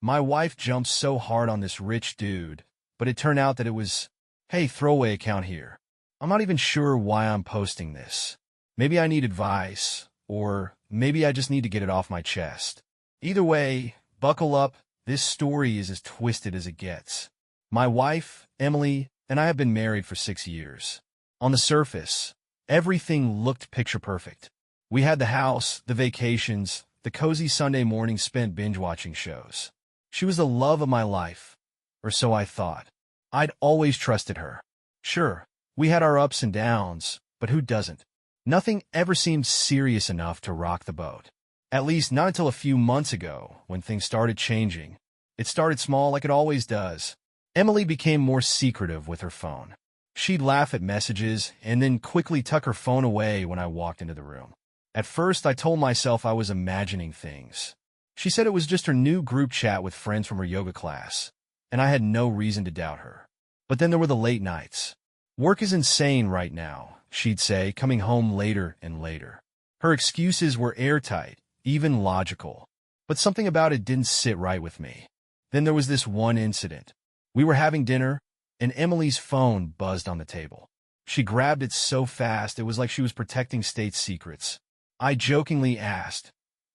My wife jumped so hard on this rich dude, but it turned out that it was, hey, throwaway account here. I'm not even sure why I'm posting this. Maybe I need advice, or maybe I just need to get it off my chest. Either way, buckle up. This story is as twisted as it gets. My wife, Emily, and I have been married for 6 years. On the surface, everything looked picture perfect. We had the house, the vacations, the cozy Sunday mornings spent binge-watching shows. She was the love of my life, or so I thought. I'd always trusted her. Sure, we had our ups and downs, but who doesn't? Nothing ever seemed serious enough to rock the boat. At least not until a few months ago, when things started changing. It started small like it always does. Emily became more secretive with her phone. She'd laugh at messages and then quickly tuck her phone away when I walked into the room. At first, I told myself I was imagining things. She said it was just her new group chat with friends from her yoga class, and I had no reason to doubt her. But then there were the late nights. Work is insane right now, she'd say, coming home later and later. Her excuses were airtight, even logical. But something about it didn't sit right with me. Then there was this one incident. We were having dinner, and Emily's phone buzzed on the table. She grabbed it so fast it was like she was protecting state secrets. I jokingly asked,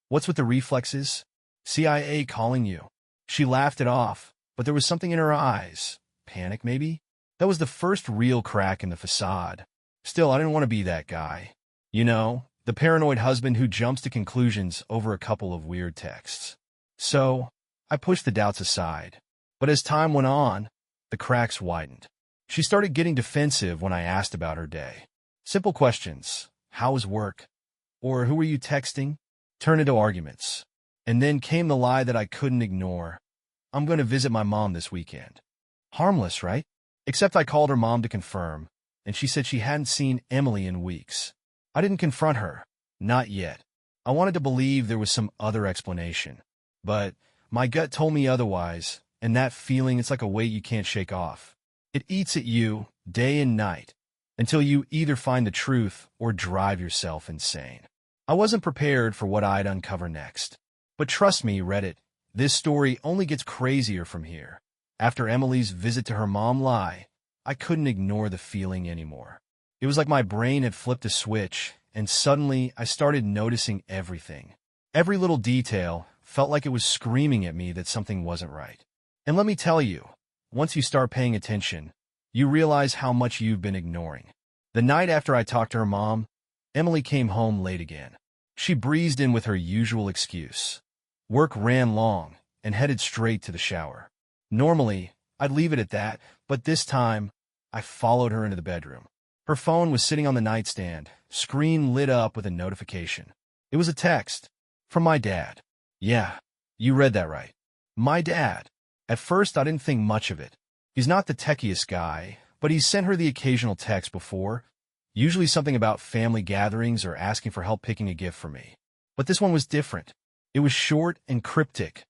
"What's with the reflexes? CIA calling you?" She laughed it off, but there was something in her eyes. Panic, maybe? That was the first real crack in the facade. Still, I didn't want to be that guy. You know, the paranoid husband who jumps to conclusions over a couple of weird texts. So, I pushed the doubts aside. But as time went on, the cracks widened. She started getting defensive when I asked about her day. Simple questions. How was work? Or who were you texting? Turned into arguments. And then came the lie that I couldn't ignore. I'm going to visit my mom this weekend. Harmless, right? Except I called her mom to confirm, and she said she hadn't seen Emily in weeks. I didn't confront her. Not yet. I wanted to believe there was some other explanation. But my gut told me otherwise, and that feeling, it's like a weight you can't shake off. It eats at you, day and night, until you either find the truth or drive yourself insane. I wasn't prepared for what I'd uncover next. But trust me, Reddit, this story only gets crazier from here. After Emily's visit to her mom lie, I couldn't ignore the feeling anymore. It was like my brain had flipped a switch, and suddenly I started noticing everything. Every little detail felt like it was screaming at me that something wasn't right. And let me tell you, once you start paying attention, you realize how much you've been ignoring. The night after I talked to her mom, Emily came home late again. She breezed in with her usual excuse. Work ran long and headed straight to the shower. Normally, I'd leave it at that, but this time, I followed her into the bedroom. Her phone was sitting on the nightstand, screen lit up with a notification. It was a text from my dad. Yeah, you read that right. My dad. At first, I didn't think much of it. He's not the techiest guy, but he's sent her the occasional text before, usually something about family gatherings or asking for help picking a gift for me. But this one was different. It was short and cryptic.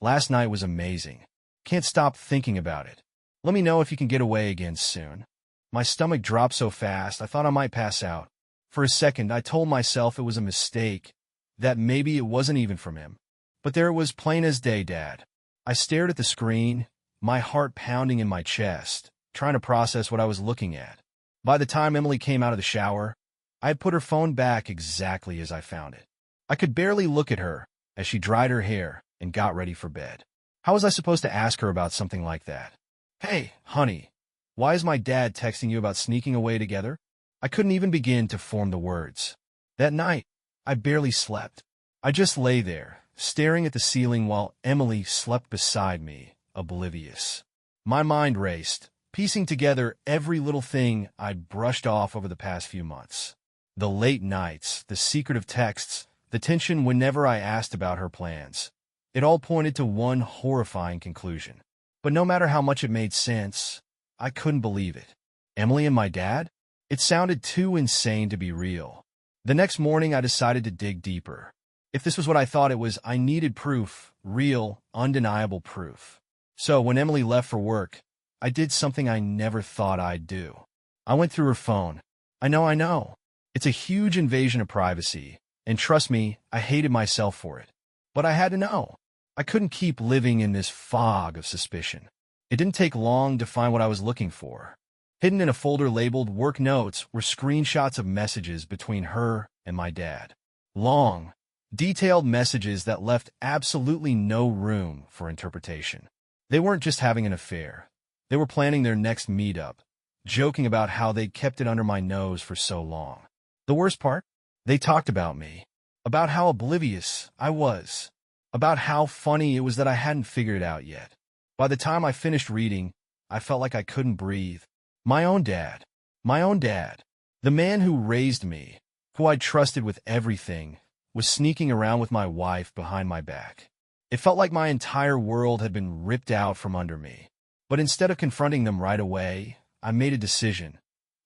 Last night was amazing. Can't stop thinking about it. Let me know if you can get away again soon. My stomach dropped so fast I thought I might pass out. For a second, I told myself it was a mistake, that maybe it wasn't even from him. But there it was, plain as day, Dad. I stared at the screen, my heart pounding in my chest, trying to process what I was looking at. By the time Emily came out of the shower, I had put her phone back exactly as I found it. I could barely look at her as she dried her hair and got ready for bed. How was I supposed to ask her about something like that? Hey, honey, why is my dad texting you about sneaking away together? I couldn't even begin to form the words. That night, I barely slept. I just lay there, staring at the ceiling while Emily slept beside me, oblivious. My mind raced, piecing together every little thing I'd brushed off over the past few months. The late nights, the secretive texts, the tension whenever I asked about her plans. It all pointed to one horrifying conclusion. But no matter how much it made sense, I couldn't believe it. Emily and my dad? It sounded too insane to be real. The next morning, I decided to dig deeper. If this was what I thought it was, I needed proof, real, undeniable proof. So when Emily left for work, I did something I never thought I'd do. I went through her phone. I know. It's a huge invasion of privacy, and trust me, I hated myself for it. But I had to know. I I couldn't keep living in this fog of suspicion. It didn't take long to find what I was looking for. Hidden in a folder labeled Work Notes were screenshots of messages between her and my dad. Long, detailed messages that left absolutely no room for interpretation. They weren't just having an affair. They were planning their next meetup, joking about how they'd kept it under my nose for so long. The worst part? They talked about me, about how oblivious I was, about how funny it was that I hadn't figured it out yet. By the time I finished reading, I felt like I couldn't breathe. My own dad, the man who raised me, who I trusted with everything, was sneaking around with my wife behind my back. It felt like my entire world had been ripped out from under me. But instead of confronting them right away, I made a decision.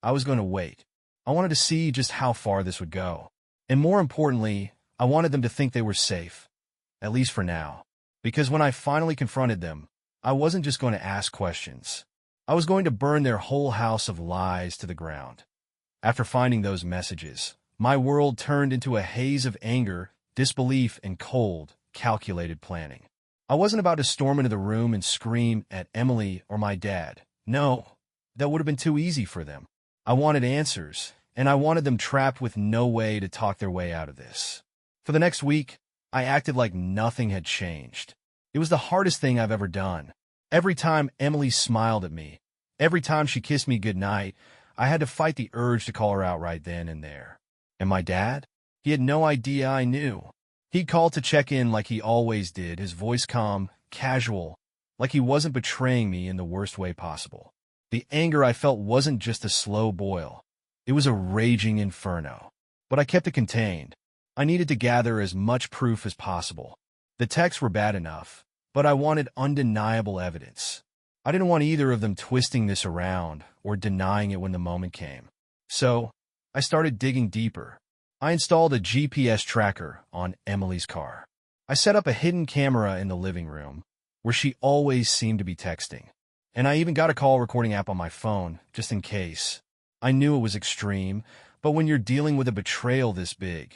I was going to wait. I wanted to see just how far this would go. And more importantly, I wanted them to think they were safe, at least for now. Because when I finally confronted them, I wasn't just going to ask questions. I was going to burn their whole house of lies to the ground. After finding those messages, my world turned into a haze of anger, disbelief, and cold, calculated planning. I wasn't about to storm into the room and scream at Emily or my dad. No, that would have been too easy for them. I wanted answers, and I wanted them trapped with no way to talk their way out of this. For the next week, I acted like nothing had changed. It was the hardest thing I've ever done. Every time Emily smiled at me, every time she kissed me goodnight, I had to fight the urge to call her out right then and there. And my dad? He had no idea I knew. He'd call to check in like he always did, his voice calm, casual, like he wasn't betraying me in the worst way possible. The anger I felt wasn't just a slow boil. It was a raging inferno. But I kept it contained. I needed to gather as much proof as possible. The texts were bad enough, but I wanted undeniable evidence. I didn't want either of them twisting this around or denying it when the moment came. So, I started digging deeper. I installed a GPS tracker on Emily's car. I set up a hidden camera in the living room, where she always seemed to be texting. And I even got a call recording app on my phone, just in case. I knew it was extreme, but when you're dealing with a betrayal this big,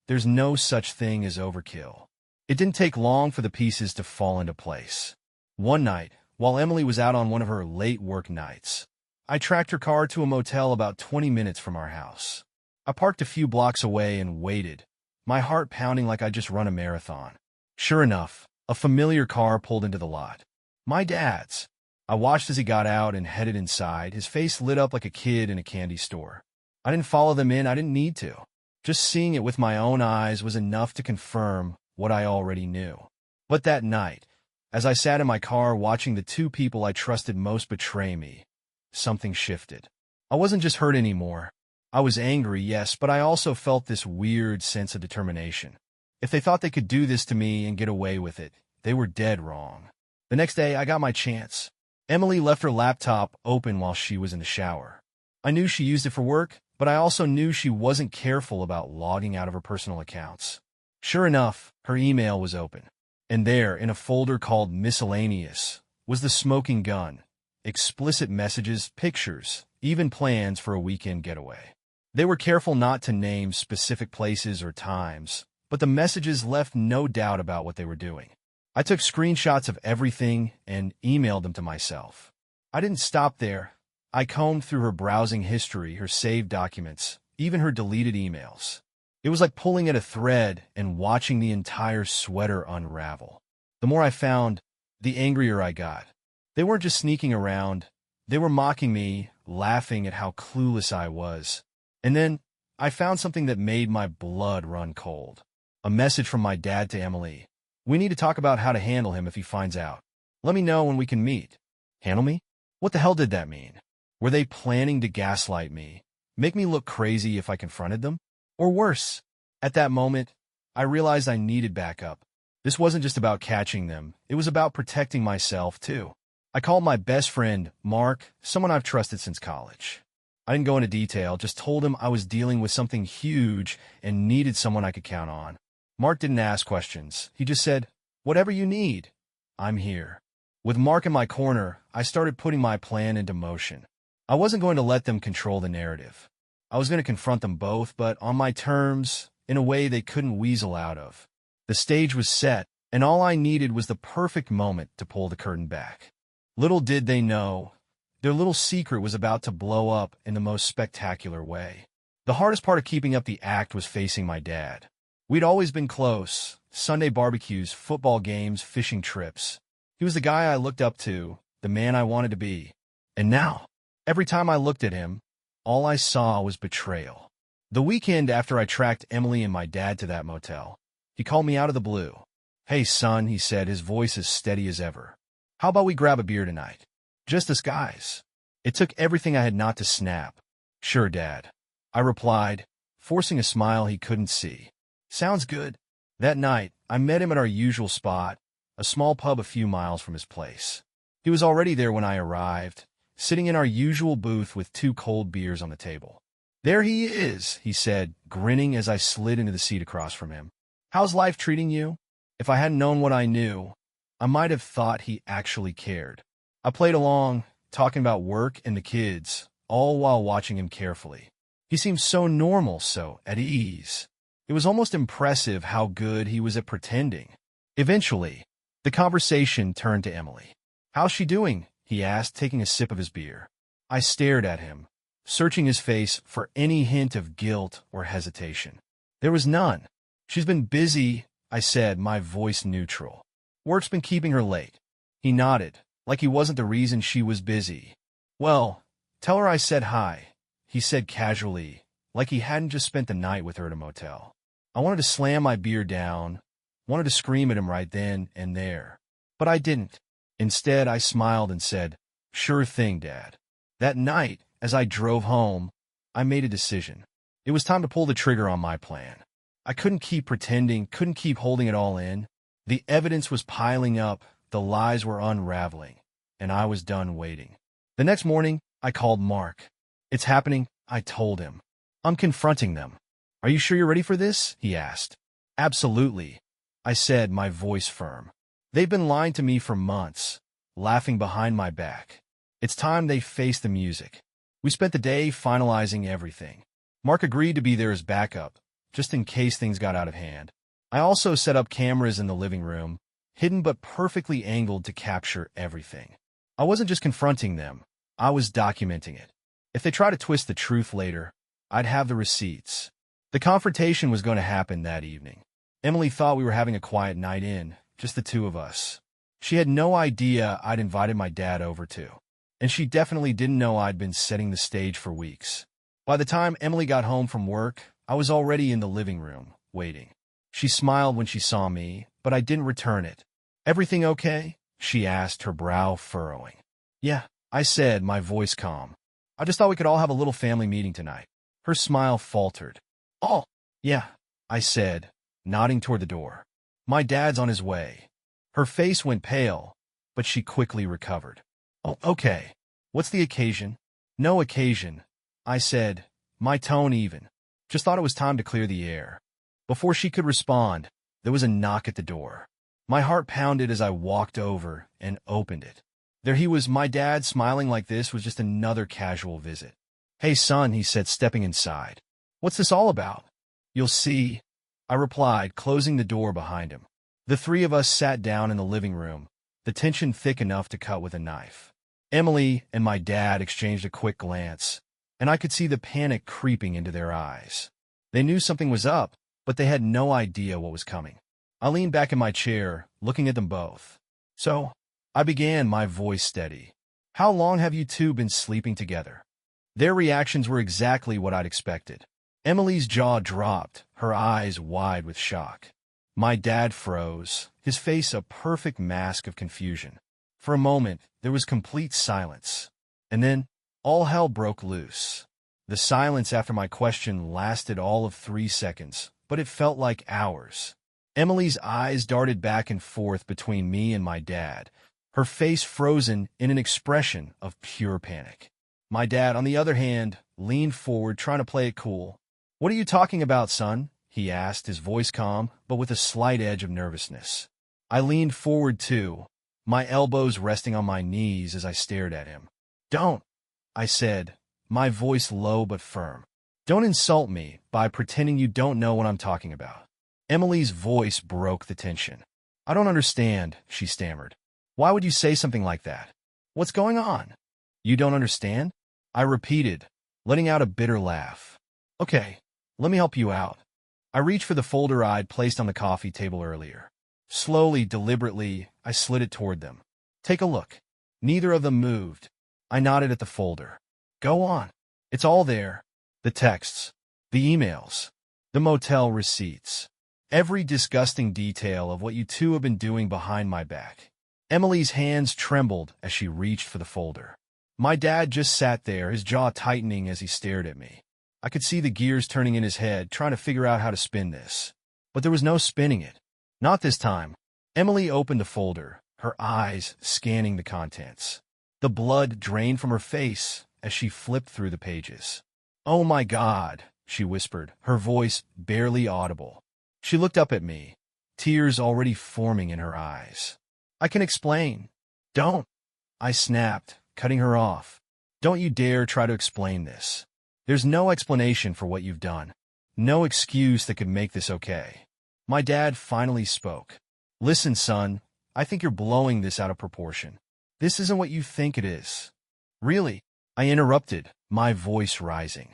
there's no such thing as overkill. It didn't take long for the pieces to fall into place. One night, while Emily was out on one of her late work nights, I tracked her car to a motel about 20 minutes from our house. I parked a few blocks away and waited, my heart pounding like I'd just run a marathon. Sure enough, a familiar car pulled into the lot. My dad's. I watched as he got out and headed inside, his face lit up like a kid in a candy store. I didn't follow them in, I didn't need to. Just seeing it with my own eyes was enough to confirm what I already knew. But that night, as I sat in my car watching the two people I trusted most betray me, something shifted. I wasn't just hurt anymore. I was angry, yes, but I also felt this weird sense of determination. If they thought they could do this to me and get away with it, they were dead wrong. The next day, I got my chance. Emily left her laptop open while she was in the shower. I knew she used it for work, but I also knew she wasn't careful about logging out of her personal accounts. Sure enough, her email was open. And there, in a folder called Miscellaneous, was the smoking gun, explicit messages, pictures, even plans for a weekend getaway. They were careful not to name specific places or times, but the messages left no doubt about what they were doing. I took screenshots of everything and emailed them to myself. I didn't stop there. I combed through her browsing history, her saved documents, even her deleted emails. It was like pulling at a thread and watching the entire sweater unravel. The more I found, the angrier I got. They weren't just sneaking around. They were mocking me, laughing at how clueless I was. And then, I found something that made my blood run cold. A message from my dad to Emily. We need to talk about how to handle him if he finds out. Let me know when we can meet. Handle me? What the hell did that mean? Were they planning to gaslight me? Make me look crazy if I confronted them? Or worse, at that moment, I realized I needed backup. This wasn't just about catching them. It was about protecting myself, too. I called my best friend, Mark, someone I've trusted since college. I didn't go into detail, just told him I was dealing with something huge and needed someone I could count on. Mark didn't ask questions. He just said, "Whatever you need, I'm here." With Mark in my corner, I started putting my plan into motion. I wasn't going to let them control the narrative. I was going to confront them both, but on my terms, in a way they couldn't weasel out of. The stage was set. and all I needed was the perfect moment to pull the curtain back. Little did they know, their little secret was about to blow up in the most spectacular way. The hardest part of keeping up the act was facing my dad. We'd always been close: Sunday barbecues, football games, fishing trips. He was the guy I looked up to, the man I wanted to be. And now, every time I looked at him, all I saw was betrayal. The weekend after I tracked Emily and my dad to that motel, he called me out of the blue. "Hey, son," he said, his voice as steady as ever. "How about we grab a beer tonight? Just us guys." It took everything I had not to snap. "Sure, Dad," I replied, forcing a smile he couldn't see. "Sounds good." That night, I met him at our usual spot, a small pub a few miles from his place. He was already there when I arrived, sitting in our usual booth with 2 cold beers on the table. "There he is," he said, grinning as I slid into the seat across from him. "How's life treating you?" If I hadn't known what I knew, I might have thought he actually cared. I played along, talking about work and the kids, all while watching him carefully. He seemed so normal, so at ease. It was almost impressive how good he was at pretending. Eventually, the conversation turned to Emily. "How's she doing?" he asked, taking a sip of his beer. I stared at him, searching his face for any hint of guilt or hesitation. There was none. "She's been busy," I said, my voice neutral. "Work's been keeping her late." He nodded, like he wasn't the reason she was busy. "Well, tell her I said hi," he said casually, like he hadn't just spent the night with her at a motel. I wanted to slam my beer down, wanted to scream at him right then and there. But I didn't. Instead, I smiled and said, "Sure thing, Dad." That night, as I drove home, I made a decision. It was time to pull the trigger on my plan. I couldn't keep pretending, couldn't keep holding it all in. The evidence was piling up, the lies were unraveling, and I was done waiting. The next morning, I called Mark. "It's happening," I told him. "I'm confronting them." "Are you sure you're ready for this?" he asked. "Absolutely," I said, my voice firm. "They've been lying to me for months, laughing behind my back. It's time they face the music." We spent the day finalizing everything. Mark agreed to be there as backup, just in case things got out of hand. I also set up cameras in the living room, hidden but perfectly angled to capture everything. I wasn't just confronting them, I was documenting it. If they tried to twist the truth later, I'd have the receipts. The confrontation was going to happen that evening. Emily thought we were having a quiet night in, just the 2 of us. She had no idea I'd invited my dad over too. And she definitely didn't know I'd been setting the stage for weeks. By the time Emily got home from work, I was already in the living room, waiting. She smiled when she saw me, but I didn't return it. "Everything okay?" she asked, her brow furrowing. "Yeah," I said, my voice calm. "I just thought we could all have a little family meeting tonight." Her smile faltered. "Oh, yeah," I said, nodding toward the door. "My dad's on his way." Her face went pale, but she quickly recovered. "Oh, okay. What's the occasion?" "No occasion," I said, my tone even. Just thought it was time to clear the air. Before she could respond, there was a knock at the door. My heart pounded as I walked over and opened it. There he was, my dad, smiling like this was just another casual visit. "Hey, son," he said, stepping inside. "What's this all about?" "You'll see," I replied, closing the door behind him. The 3 of us sat down in the living room, the tension thick enough to cut with a knife. Emily and my dad exchanged a quick glance, and I could see the panic creeping into their eyes. They knew something was up, but they had no idea what was coming. I leaned back in my chair, looking at them both. "So," I began, my voice steady, "how long have you 2 been sleeping together?" Their reactions were exactly what I'd expected. Emily's jaw dropped, her eyes wide with shock. My dad froze, his face a perfect mask of confusion. For a moment, there was complete silence. And then, all hell broke loose. The silence after my question lasted all of 3 seconds, but it felt like hours. Emily's eyes darted back and forth between me and my dad, her face frozen in an expression of pure panic. My dad, on the other hand, leaned forward, trying to play it cool. "What are you talking about, son?" he asked, his voice calm, but with a slight edge of nervousness. I leaned forward too, my elbows resting on my knees as I stared at him. "Don't," I said, my voice low but firm. "Don't insult me by pretending you don't know what I'm talking about." Emily's voice broke the tension. I don't understand, she stammered. Why would you say something like that? What's going on? You don't understand? I repeated, letting out a bitter laugh. Okay, let me help you out. I reached for the folder I'd placed on the coffee table earlier. Slowly, deliberately, I slid it toward them. Take a look. Neither of them moved. I nodded at the folder. Go on. It's all there. The texts, the emails, the motel receipts, every disgusting detail of what you two have been doing behind my back. Emily's hands trembled as she reached for the folder. My dad just sat there, his jaw tightening as he stared at me. I could see the gears turning in his head, trying to figure out how to spin this. But there was no spinning it. Not this time. Emily opened the folder, her eyes scanning the contents. The blood drained from her face as she flipped through the pages. Oh my God, she whispered, her voice barely audible. She looked up at me, tears already forming in her eyes. I can explain. Don't. I snapped, cutting her off. Don't you dare try to explain this. There's no explanation for what you've done. No excuse that could make this okay. My dad finally spoke. Listen, son, I think you're blowing this out of proportion. This isn't what you think it is. Really? I interrupted, my voice rising.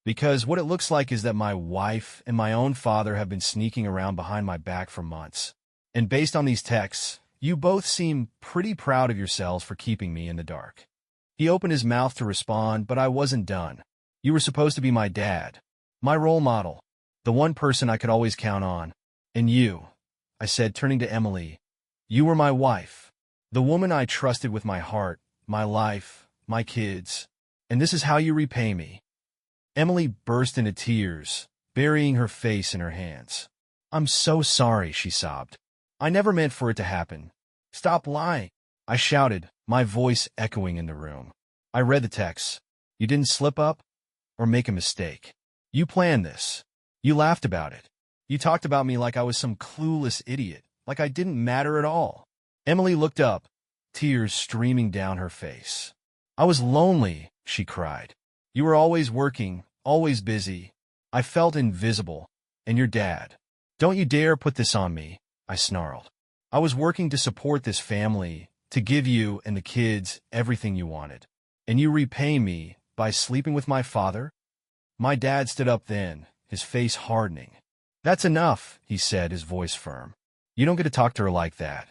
Because what it looks like is that my wife and my own father have been sneaking around behind my back for months. And based on these texts, you both seem pretty proud of yourselves for keeping me in the dark. He opened his mouth to respond, but I wasn't done. You were supposed to be my dad, my role model, the one person I could always count on. And you, I said, turning to Emily, you were my wife, the woman I trusted with my heart, my life, my kids. And this is how you repay me. Emily burst into tears, burying her face in her hands. I'm so sorry, she sobbed. I never meant for it to happen. Stop lying, I shouted, my voice echoing in the room. I read the text. You didn't slip up or make a mistake. You planned this. You laughed about it. You talked about me like I was some clueless idiot, like I didn't matter at all. Emily looked up, tears streaming down her face. I was lonely, she cried. You were always working, always busy. I felt invisible. And your dad. Don't you dare put this on me, I snarled. I was working to support this family, to give you and the kids everything you wanted. And you repay me by sleeping with my father? My dad stood up then, his face hardening. That's enough, he said, his voice firm. You don't get to talk to her like that.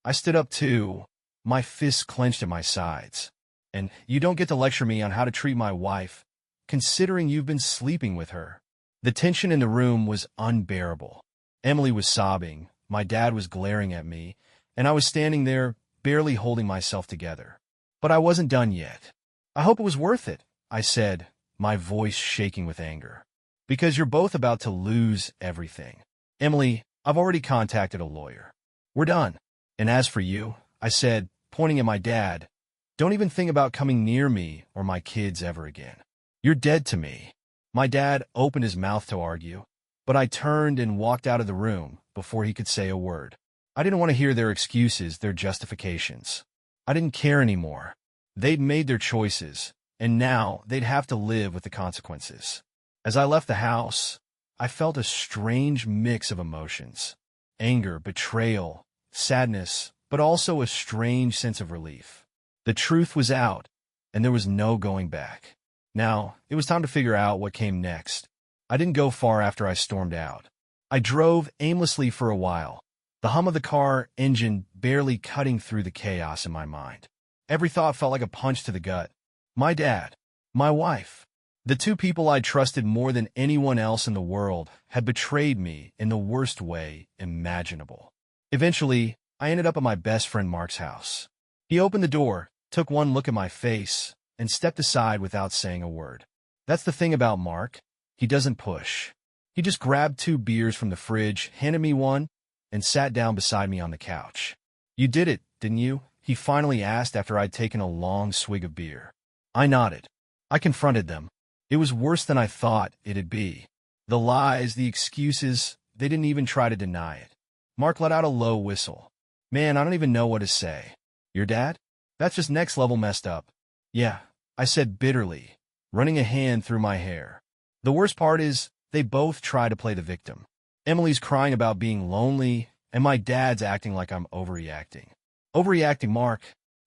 I stood up too, my fists clenched at my sides. And you don't get to lecture me on how to treat my wife, considering you've been sleeping with her. The tension in the room was unbearable. Emily was sobbing, my dad was glaring at me, and I was standing there, barely holding myself together. But I wasn't done yet. I hope it was worth it, I said, my voice shaking with anger. Because you're both about to lose everything. Emily, I've already contacted a lawyer. We're done. And as for you, I said, pointing at my dad, don't even think about coming near me or my kids ever again. You're dead to me. My dad opened his mouth to argue, but I turned and walked out of the room before he could say a word. I didn't want to hear their excuses, their justifications. I didn't care anymore. They'd made their choices, and now they'd have to live with the consequences. As I left the house, I felt a strange mix of emotions. Anger, betrayal, sadness, but also a strange sense of relief. The truth was out, and there was no going back. Now, it was time to figure out what came next. I didn't go far after I stormed out. I drove aimlessly for a while, the hum of the car engine barely cutting through the chaos in my mind. Every thought felt like a punch to the gut. My dad, my wife, the two people I trusted more than anyone else in the world had betrayed me in the worst way imaginable. Eventually, I ended up at my best friend Mark's house. He opened the door, took one look at my face, and stepped aside without saying a word. That's the thing about Mark. He doesn't push. He just grabbed 2 beers from the fridge, handed me one, and sat down beside me on the couch. You did it, didn't you? He finally asked after I'd taken a long swig of beer. I nodded. I confronted them. It was worse than I thought it'd be. The lies, the excuses, they didn't even try to deny it. Mark let out a low whistle. Man, I don't even know what to say. Your dad? That's just next level messed up. Yeah, I said bitterly, running a hand through my hair. The worst part is, they both try to play the victim. Emily's crying about being lonely, And my dad's acting like I'm overreacting. Overreacting, Mark?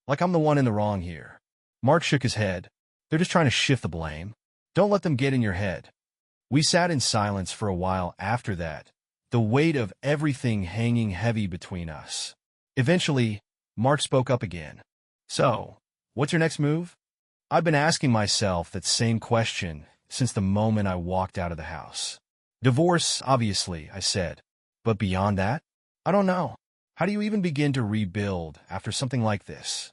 Like I'm the one in the wrong here. Mark shook his head. They're just trying to shift the blame. Don't let them get in your head. We sat in silence for a while after that, the weight of everything hanging heavy between us. Eventually, Mark spoke up again. So, what's your next move? I've been asking myself that same question since the moment I walked out of the house. Divorce, obviously, I said. But beyond that? I don't know. How do you even begin to rebuild after something like this?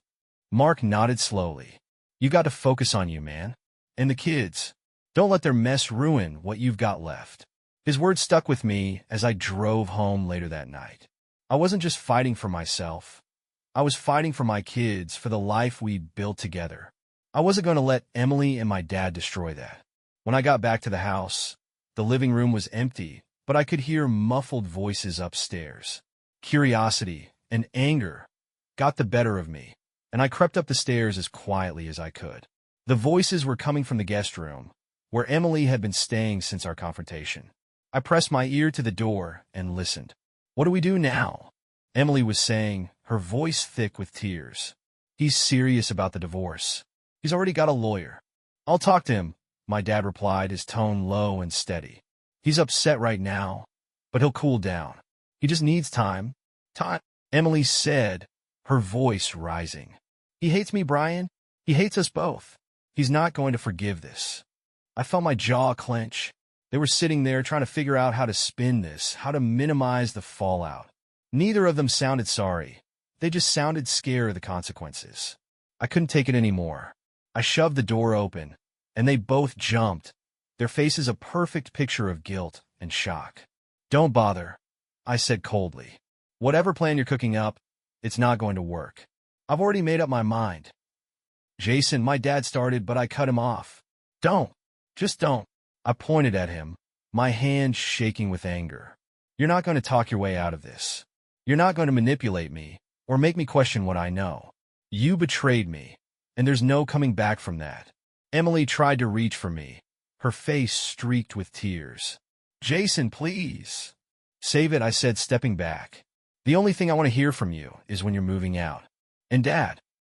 Mark nodded slowly. You got to focus on you, man. And the kids. Don't let their mess ruin what you've got left. His words stuck with me as I drove home later that night. I wasn't just fighting for myself. I was fighting for my kids, for the life we'd built together. I wasn't going to let Emily and my dad destroy that. When I got back to the house, the living room was empty, but I could hear muffled voices upstairs. Curiosity and anger got the better of me, and I crept up the stairs as quietly as I could. The voices were coming from the guest room, where Emily had been staying since our confrontation. I pressed my ear to the door and listened. What do we do now? Emily was saying, her voice thick with tears. He's serious about the divorce. He's already got a lawyer. I'll talk to him, my dad replied, his tone low and steady. He's upset right now, but he'll cool down. He just needs time. Time, Emily said, her voice rising. He hates me, Brian. He hates us both. He's not going to forgive this. I felt my jaw clench. They were sitting there trying to figure out how to spin this, how to minimize the fallout. Neither of them sounded sorry. They just sounded scared of the consequences. I couldn't take it anymore. I shoved the door open, and they both jumped, their faces a perfect picture of guilt and shock. Don't bother, I said coldly. Whatever plan you're cooking up, it's not going to work. I've already made up my mind. Jason, my dad started, but I cut him off. Don't. Just don't. I pointed at him, my hand shaking with anger. You're not going to talk your way out of this. You're not going to manipulate me or make me question what I know. You betrayed me, and there's no coming back from that. Emily tried to reach for me, her face streaked with tears. Jason, please. Save it, I said, stepping back. The only thing I want to hear from you is when you're moving out. And Dad.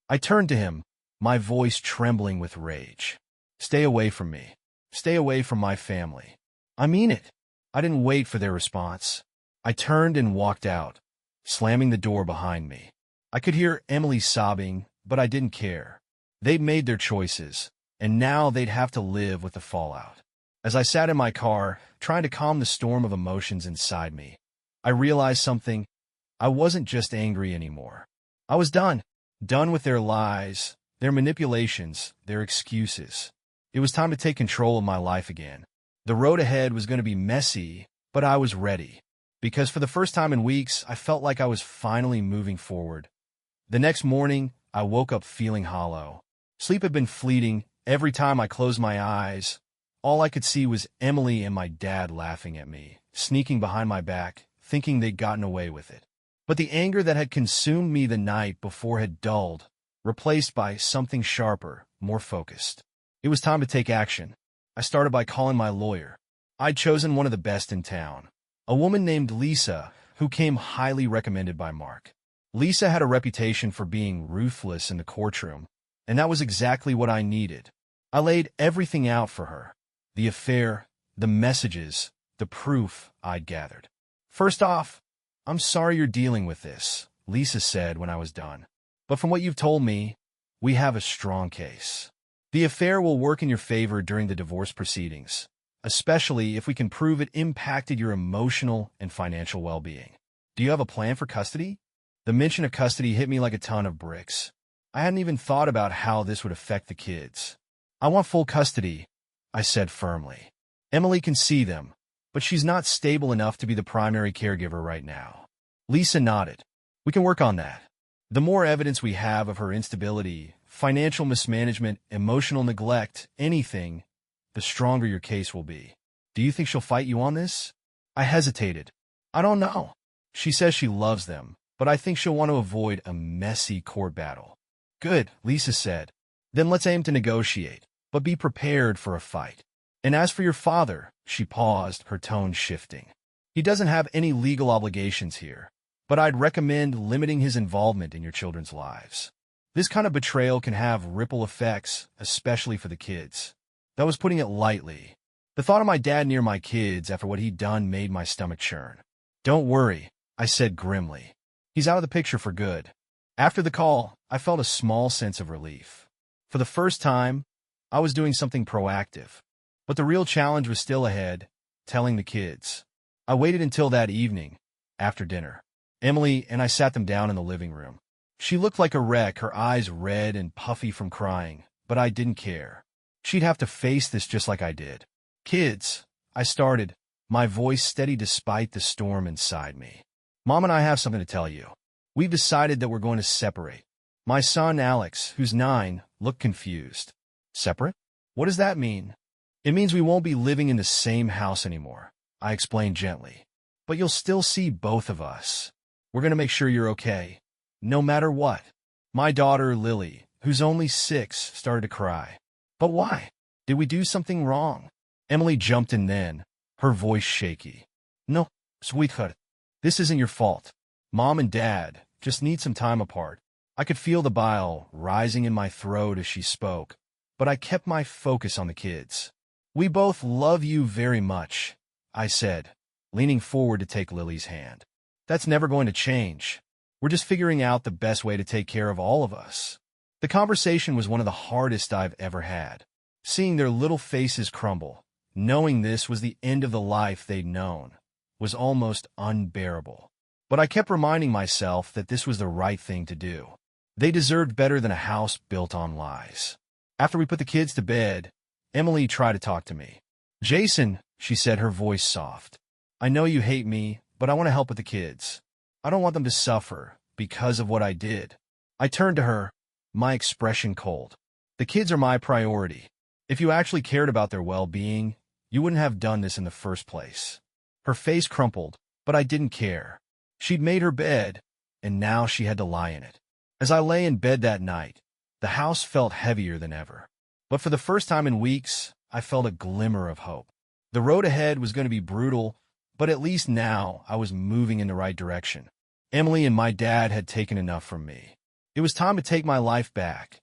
I turned to him, my voice trembling with rage. Stay away from me. Stay away from my family. I mean it. I didn't wait for their response. I turned and walked out, slamming the door behind me. I could hear Emily sobbing, but I didn't care. They'd made their choices, and now they'd have to live with the fallout. As I sat in my car, trying to calm the storm of emotions inside me, I realized something. I wasn't just angry anymore. I was done. Done with their lies, their manipulations, their excuses. It was time to take control of my life again. The road ahead was going to be messy, but I was ready. Because for the first time in weeks, I felt like I was finally moving forward. The next morning, I woke up feeling hollow. Sleep had been fleeting. Every time I closed my eyes, all I could see was Emily and my dad laughing at me, sneaking behind my back, thinking they'd gotten away with it. But the anger that had consumed me the night before had dulled, replaced by something sharper, more focused. It was time to take action. I started by calling my lawyer. I'd chosen one of the best in town, a woman named Lisa, who came highly recommended by Mark. Lisa had a reputation for being ruthless in the courtroom, and that was exactly what I needed. I laid everything out for her. The affair, the messages, the proof I'd gathered. First off, I'm sorry you're dealing with this, Lisa said when I was done. But from what you've told me, we have a strong case. The affair will work in your favor during the divorce proceedings, especially if we can prove it impacted your emotional and financial well-being. Do you have a plan for custody? The mention of custody hit me like a ton of bricks. I hadn't even thought about how this would affect the kids. I want full custody, I said firmly. Emily can see them, but she's not stable enough to be the primary caregiver right now. Lisa nodded. We can work on that. The more evidence we have of her instability, financial mismanagement, emotional neglect, anything, the stronger your case will be. Do you think she'll fight you on this? I hesitated. I don't know. She says she loves them, but I think she'll want to avoid a messy court battle. Good, Lisa said. Then let's aim to negotiate, but be prepared for a fight. And as for your father, she paused, her tone shifting. He doesn't have any legal obligations here. but I'd recommend limiting his involvement in your children's lives. This kind of betrayal can have ripple effects, especially for the kids. That was putting it lightly. The thought of my dad near my kids after what he'd done made my stomach churn. Don't worry, I said grimly. He's out of the picture for good. After the call, I felt a small sense of relief. For the first time, I was doing something proactive. But the real challenge was still ahead, telling the kids. I waited until that evening, after dinner. Emily and I sat them down in the living room. She looked like a wreck, her eyes red and puffy from crying, but I didn't care. She'd have to face this just like I did. Kids, I started, my voice steady despite the storm inside me. Mom and I have something to tell you. We've decided that we're going to separate. My son, Alex, who's 9, looked confused. Separate? What does that mean? It means we won't be living in the same house anymore, I explained gently. But you'll still see both of us. We're going to make sure you're okay, no matter what. My daughter, Lily, who's only 6, started to cry. But why? Did we do something wrong? Emily jumped in then, her voice shaky. No, sweetheart, this isn't your fault. Mom and Dad just need some time apart. I could feel the bile rising in my throat as she spoke, but I kept my focus on the kids. We both love you very much, I said, leaning forward to take Lily's hand. That's never going to change. We're just figuring out the best way to take care of all of us. The conversation was one of the hardest I've ever had. Seeing their little faces crumble, knowing this was the end of the life they'd known, was almost unbearable. But I kept reminding myself that this was the right thing to do. They deserved better than a house built on lies. After we put the kids to bed, Emily tried to talk to me. Jason, she said, her voice soft. I know you hate me, but I want to help with the kids. I don't want them to suffer because of what I did. I turned to her, my expression cold. The kids are my priority. If you actually cared about their well-being, you wouldn't have done this in the first place. Her face crumpled, but I didn't care. She'd made her bed, and now she had to lie in it. As I lay in bed that night, the house felt heavier than ever. But for the first time in weeks, I felt a glimmer of hope. The road ahead was going to be brutal, but at least now I was moving in the right direction. Emily and my dad had taken enough from me. It was time to take my life back.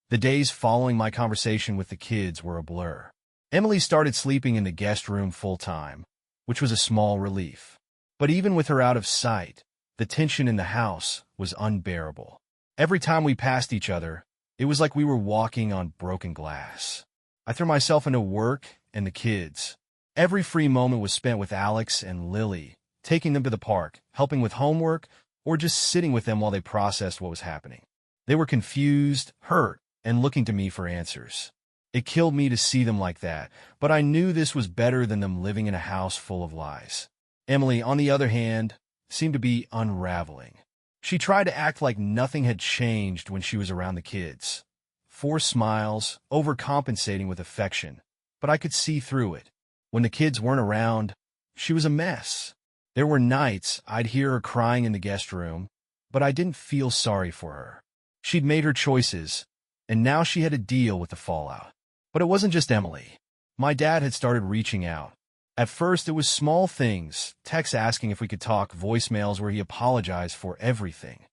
The days following my conversation with the kids were a blur. Emily started sleeping in the guest room full-time, which was a small relief. But even with her out of sight, the tension in the house was unbearable. Every time we passed each other, it was like we were walking on broken glass. I threw myself into work and the kids. Every free moment was spent with Alex and Lily, taking them to the park, helping with homework, or just sitting with them while they processed what was happening. They were confused, hurt, and looking to me for answers. It killed me to see them like that, but I knew this was better than them living in a house full of lies. Emily, on the other hand, seemed to be unraveling. She tried to act like nothing had changed when she was around the kids. Forced smiles, overcompensating with affection, but I could see through it. When the kids weren't around, she was a mess. There were nights I'd hear her crying in the guest room, but I didn't feel sorry for her. She'd made her choices, and now she had to deal with the fallout. But it wasn't just Emily. My dad had started reaching out. At first, it was small things, texts asking if we could talk, voicemails where he apologized for everything.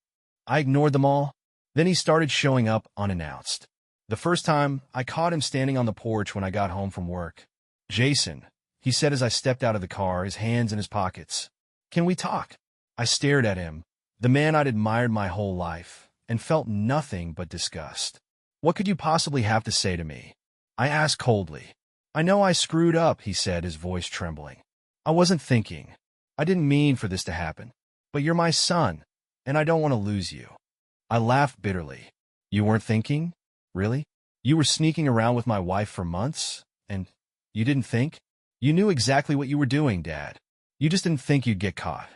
I ignored them all. Then he started showing up unannounced. The first time, I caught him standing on the porch when I got home from work. Jason, he said as I stepped out of the car, his hands in his pockets. Can we talk? I stared at him, the man I'd admired my whole life, and felt nothing but disgust. What could you possibly have to say to me? I asked coldly. I know I screwed up, he said, his voice trembling. I wasn't thinking. I didn't mean for this to happen. But you're my son, and I don't want to lose you. I laughed bitterly. You weren't thinking? Really? You were sneaking around with my wife for months, and you didn't think? You knew exactly what you were doing, Dad. You just didn't think you'd get caught.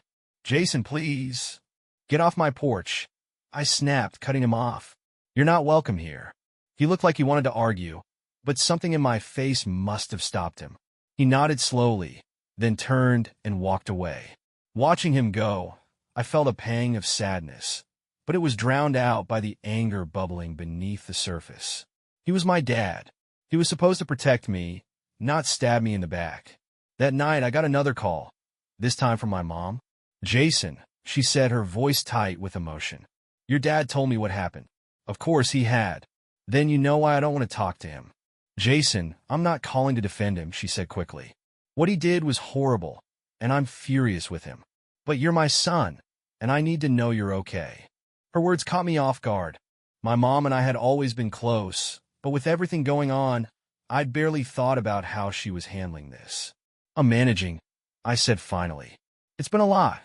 Jason, please. Get off my porch. I snapped, cutting him off. You're not welcome here. He looked like he wanted to argue, but something in my face must have stopped him. He nodded slowly, then turned and walked away. Watching him go, I felt a pang of sadness, but it was drowned out by the anger bubbling beneath the surface. He was my dad. He was supposed to protect me, not stab me in the back. That night, I got another call, this time from my mom. Jason, she said, her voice tight with emotion. Your dad told me what happened. Of course he had. Then you know why I don't want to talk to him. Jason, I'm not calling to defend him, she said quickly. What he did was horrible, and I'm furious with him. But you're my son, and I need to know you're okay. Her words caught me off guard. My mom and I had always been close, but with everything going on, I'd barely thought about how she was handling this. I'm managing, I said finally. It's been a lot.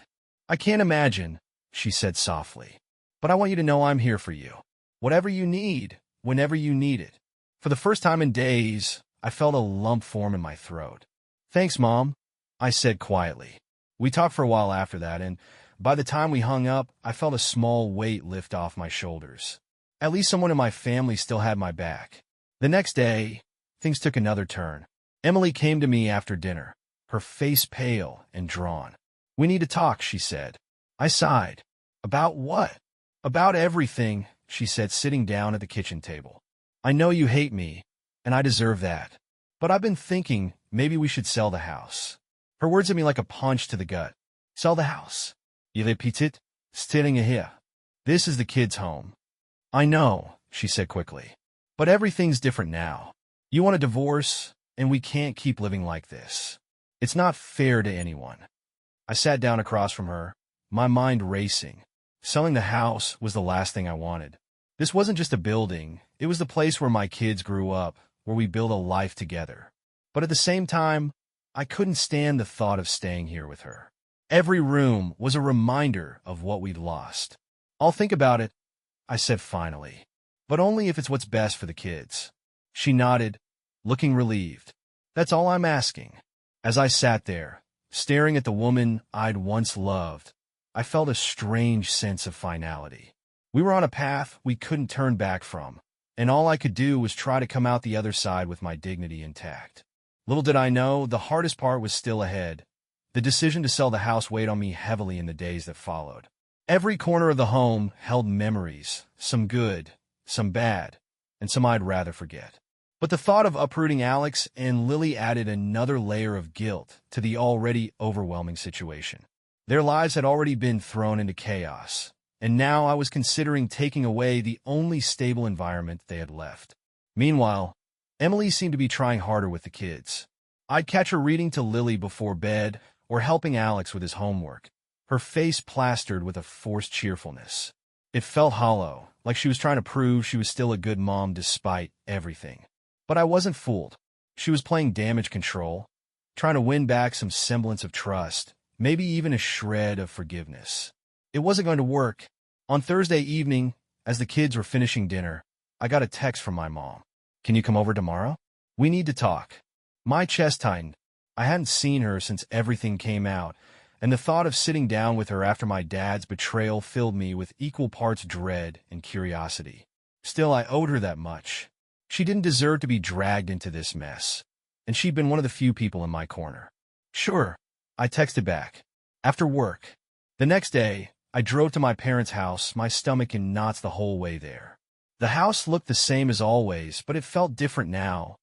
I can't imagine, she said softly. But I want you to know I'm here for you. Whatever you need, whenever you need it. For the first time in days, I felt a lump form in my throat. Thanks, Mom, I said quietly. We talked for a while after that, and by the time we hung up, I felt a small weight lift off my shoulders. At least someone in my family still had my back. The next day, things took another turn. Emily came to me after dinner, her face pale and drawn. We need to talk, she said. I sighed. About what? About everything, she said, sitting down at the kitchen table. I know you hate me, and I deserve that. But I've been thinking maybe we should sell the house. Her words hit me like a punch to the gut. Sell the house. Il est petit, sitting here. This is the kid's home. I know, she said quickly. But everything's different now. You want a divorce, and we can't keep living like this. It's not fair to anyone. I sat down across from her, my mind racing. Selling the house was the last thing I wanted. This wasn't just a building, it was the place where my kids grew up, where we built a life together. But at the same time, I couldn't stand the thought of staying here with her. Every room was a reminder of what we'd lost. I'll think about it, I said finally. But only if it's what's best for the kids. She nodded, looking relieved. That's all I'm asking. As I sat there, staring at the woman I'd once loved, I felt a strange sense of finality. We were on a path we couldn't turn back from, and all I could do was try to come out the other side with my dignity intact. Little did I know, the hardest part was still ahead. The decision to sell the house weighed on me heavily in the days that followed. Every corner of the home held memories, some good, some bad, and some I'd rather forget. But the thought of uprooting Alex and Lily added another layer of guilt to the already overwhelming situation. Their lives had already been thrown into chaos, and now I was considering taking away the only stable environment they had left. Meanwhile, Emily seemed to be trying harder with the kids. I'd catch her reading to Lily before bed or helping Alex with his homework, her face plastered with a forced cheerfulness. It felt hollow, like she was trying to prove she was still a good mom despite everything. But I wasn't fooled. She was playing damage control, trying to win back some semblance of trust, maybe even a shred of forgiveness. It wasn't going to work. On Thursday evening, as the kids were finishing dinner, I got a text from my mom. Can you come over tomorrow? We need to talk. My chest tightened. I hadn't seen her since everything came out, and the thought of sitting down with her after my dad's betrayal filled me with equal parts dread and curiosity. Still, I owed her that much. She didn't deserve to be dragged into this mess, and she'd been one of the few people in my corner. Sure, I texted back. After work. The next day, I drove to my parents' house, my stomach in knots the whole way there. The house looked the same as always, but it felt different now,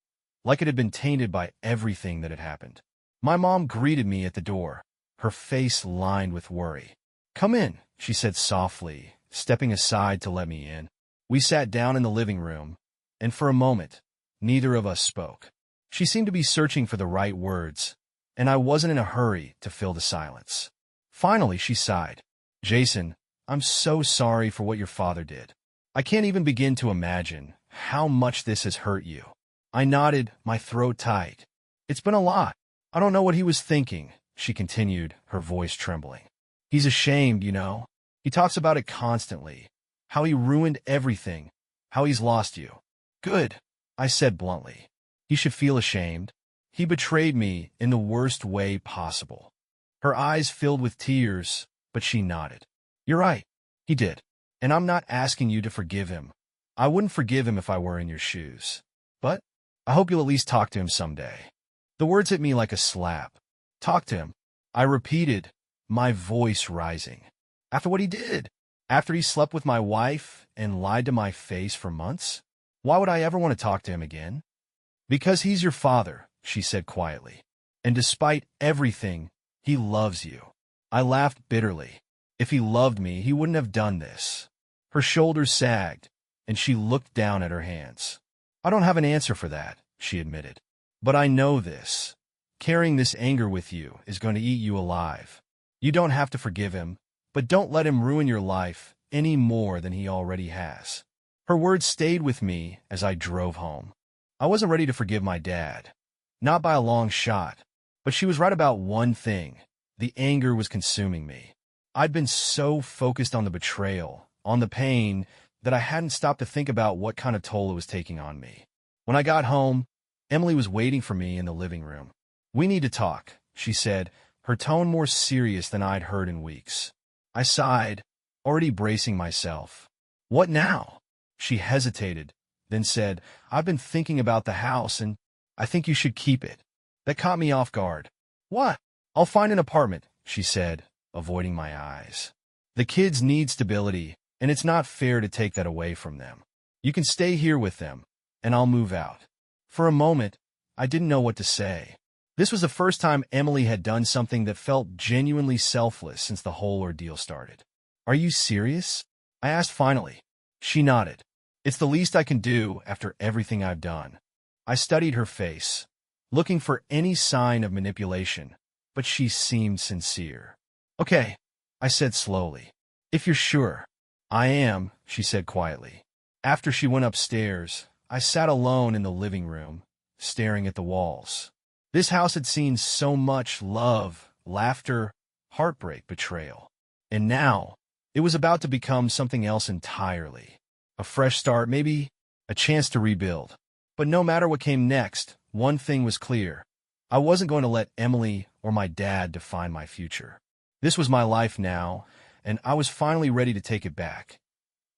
like it had been tainted by everything that had happened. My mom greeted me at the door, her face lined with worry. Come in, she said softly, stepping aside to let me in. We sat down in the living room, and for a moment, neither of us spoke. She seemed to be searching for the right words, and I wasn't in a hurry to fill the silence. Finally, she sighed. Jason, I'm so sorry for what your father did. I can't even begin to imagine how much this has hurt you. I nodded, my throat tight. It's been a lot. I don't know what he was thinking, she continued, her voice trembling. He's ashamed, you know. He talks about it constantly. How he ruined everything. How he's lost you. Good, I said bluntly. He should feel ashamed. He betrayed me in the worst way possible. Her eyes filled with tears, but she nodded. You're right. He did. And I'm not asking you to forgive him. I wouldn't forgive him if I were in your shoes. But I hope you'll at least talk to him someday. The words hit me like a slap. Talk to him. I repeated, my voice rising. After what he did? After he slept with my wife and lied to my face for months? Why would I ever want to talk to him again? Because he's your father, she said quietly. And despite everything, he loves you. I laughed bitterly. If he loved me, he wouldn't have done this. Her shoulders sagged, and she looked down at her hands. I don't have an answer for that, she admitted. But I know this. Carrying this anger with you is going to eat you alive. You don't have to forgive him, but don't let him ruin your life any more than he already has. Her words stayed with me as I drove home. I wasn't ready to forgive my dad. Not by a long shot. But she was right about one thing. The anger was consuming me. I'd been so focused on the betrayal, on the pain, that I hadn't stopped to think about what kind of toll it was taking on me. When I got home, Emily was waiting for me in the living room. "We need to talk," she said, her tone more serious than I'd heard in weeks. I sighed, already bracing myself. "What now?" She hesitated, then said, "I've been thinking about the house, and I think you should keep it." That caught me off guard. "What?" "I'll find an apartment," she said, avoiding my eyes. "The kids need stability, and it's not fair to take that away from them. You can stay here with them, and I'll move out." For a moment, I didn't know what to say. This was the first time Emily had done something that felt genuinely selfless since the whole ordeal started. "Are you serious?" I asked finally. She nodded. "It's the least I can do after everything I've done." I studied her face, looking for any sign of manipulation, but she seemed sincere. "Okay," I said slowly. "If you're sure." "I am," she said quietly. After she went upstairs, I sat alone in the living room, staring at the walls. This house had seen so much love, laughter, heartbreak, betrayal. And now, it was about to become something else entirely. A fresh start, maybe a chance to rebuild. But no matter what came next, one thing was clear. I wasn't going to let Emily or my dad define my future. This was my life now, and I was finally ready to take it back.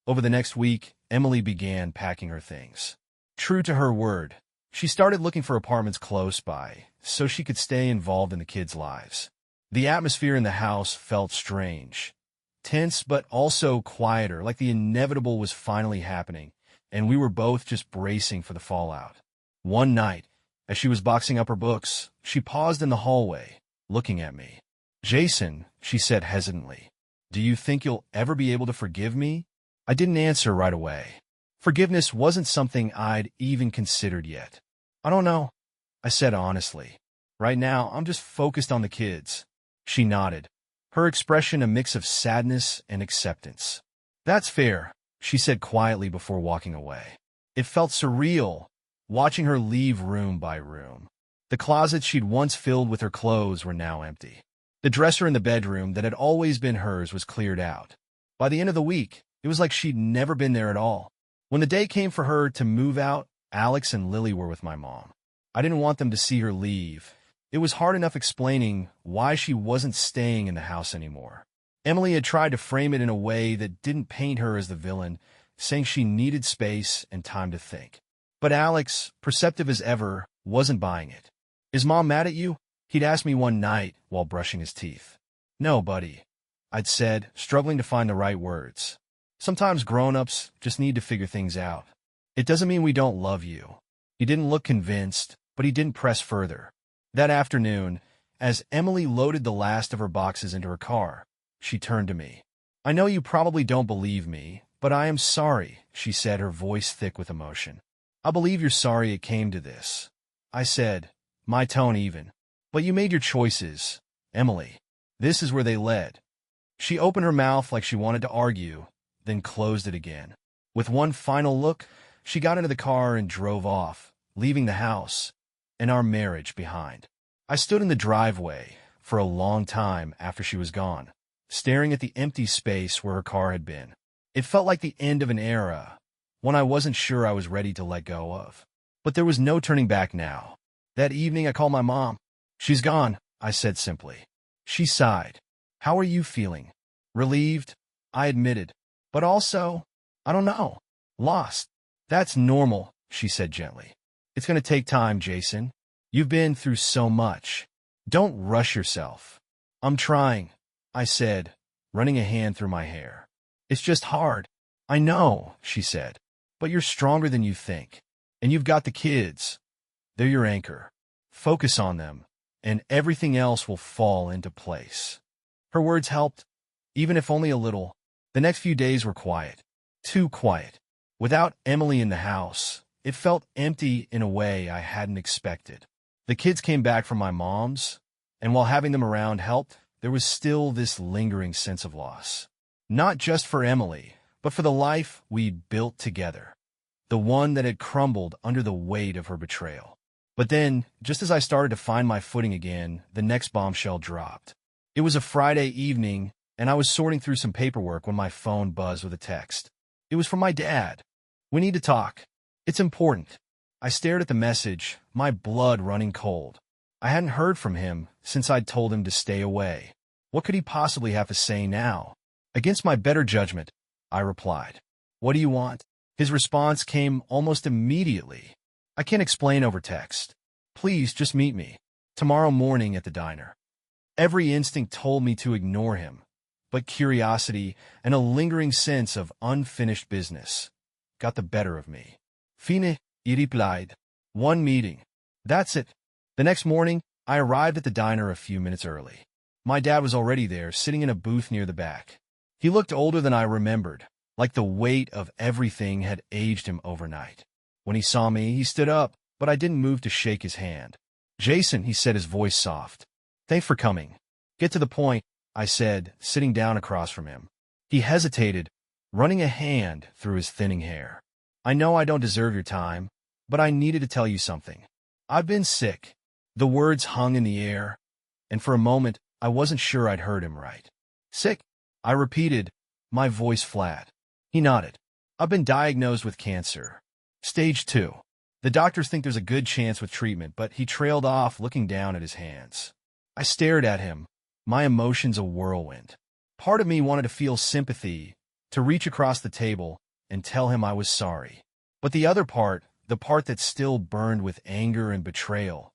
Over the next week, Emily began packing her things. True to her word, she started looking for apartments close by, so she could stay involved in the kids' lives. The atmosphere in the house felt strange. Tense, but also quieter, like the inevitable was finally happening, and we were both just bracing for the fallout. One night, as she was boxing up her books, she paused in the hallway, looking at me. "Jason," she said hesitantly, "do you think you'll ever be able to forgive me?" I didn't answer right away. Forgiveness wasn't something I'd even considered yet. "I don't know," I said honestly. "Right now, I'm just focused on the kids." She nodded, her expression a mix of sadness and acceptance. "That's fair," she said quietly before walking away. It felt surreal, watching her leave room by room. The closets she'd once filled with her clothes were now empty. The dresser in the bedroom that had always been hers was cleared out. By the end of the week, it was like she'd never been there at all. When the day came for her to move out, Alex and Lily were with my mom. I didn't want them to see her leave. It was hard enough explaining why she wasn't staying in the house anymore. Emily had tried to frame it in a way that didn't paint her as the villain, saying she needed space and time to think. But Alex, perceptive as ever, wasn't buying it. "Is Mom mad at you?" He'd asked me one night while brushing his teeth. "No, buddy," I'd said, struggling to find the right words. "Sometimes grown-ups just need to figure things out. It doesn't mean we don't love you." He didn't look convinced, but he didn't press further. That afternoon, as Emily loaded the last of her boxes into her car, she turned to me. "I know you probably don't believe me, but I am sorry," she said, her voice thick with emotion. "I believe you're sorry it came to this," I said, my tone even. "But you made your choices, Emily. This is where they led." She opened her mouth like she wanted to argue, then closed it again. With one final look, she got into the car and drove off, leaving the house and our marriage behind. I stood in the driveway for a long time after she was gone, staring at the empty space where her car had been. It felt like the end of an era, one I wasn't sure I was ready to let go of. But there was no turning back now. That evening I called my mom. "She's gone," I said simply. She sighed. "How are you feeling?" "Relieved," I admitted. "But also, I don't know. Lost." "That's normal," she said gently. "It's going to take time, Jason. You've been through so much. Don't rush yourself." "I'm trying," I said, running a hand through my hair. "It's just hard." "I know," she said. "But you're stronger than you think. And you've got the kids. They're your anchor. Focus on them, and everything else will fall into place." Her words helped. even if only a little. The next few days were quiet. Too quiet. Without Emily in the house, it felt empty in a way I hadn't expected. The kids came back from my mom's, and while having them around helped, there was still this lingering sense of loss. Not just for Emily, but for the life we'd built together. The one that had crumbled under the weight of her betrayal. But then, just as I started to find my footing again, the next bombshell dropped. It was a Friday evening, and I was sorting through some paperwork when my phone buzzed with a text. It was from my dad. "We need to talk. It's important." I stared at the message, my blood running cold. I hadn't heard from him since I'd told him to stay away. What could he possibly have to say now? Against my better judgment, I replied. "What do you want?" His response came almost immediately. "I can't explain over text. Please just meet me tomorrow morning at the diner." Every instinct told me to ignore him, but curiosity and a lingering sense of unfinished business got the better of me. "Fine," he replied. "One meeting. That's it." The next morning, I arrived at the diner a few minutes early. My dad was already there, sitting in a booth near the back. He looked older than I remembered, like the weight of everything had aged him overnight. When he saw me, he stood up, but I didn't move to shake his hand. "Jason," he said, his voice soft. "Thanks for coming." "Get to the point," I said, sitting down across from him. He hesitated, running a hand through his thinning hair. "I know I don't deserve your time, but I needed to tell you something. I've been sick." The words hung in the air, and for a moment, I wasn't sure I'd heard him right. "Sick?" I repeated, my voice flat. He nodded. "I've been diagnosed with cancer. Stage 2. The doctors think there's a good chance with treatment," but he trailed off, looking down at his hands. I stared at him, my emotions a whirlwind. Part of me wanted to feel sympathy, to reach across the table and tell him I was sorry. But the other part, the part that still burned with anger and betrayal,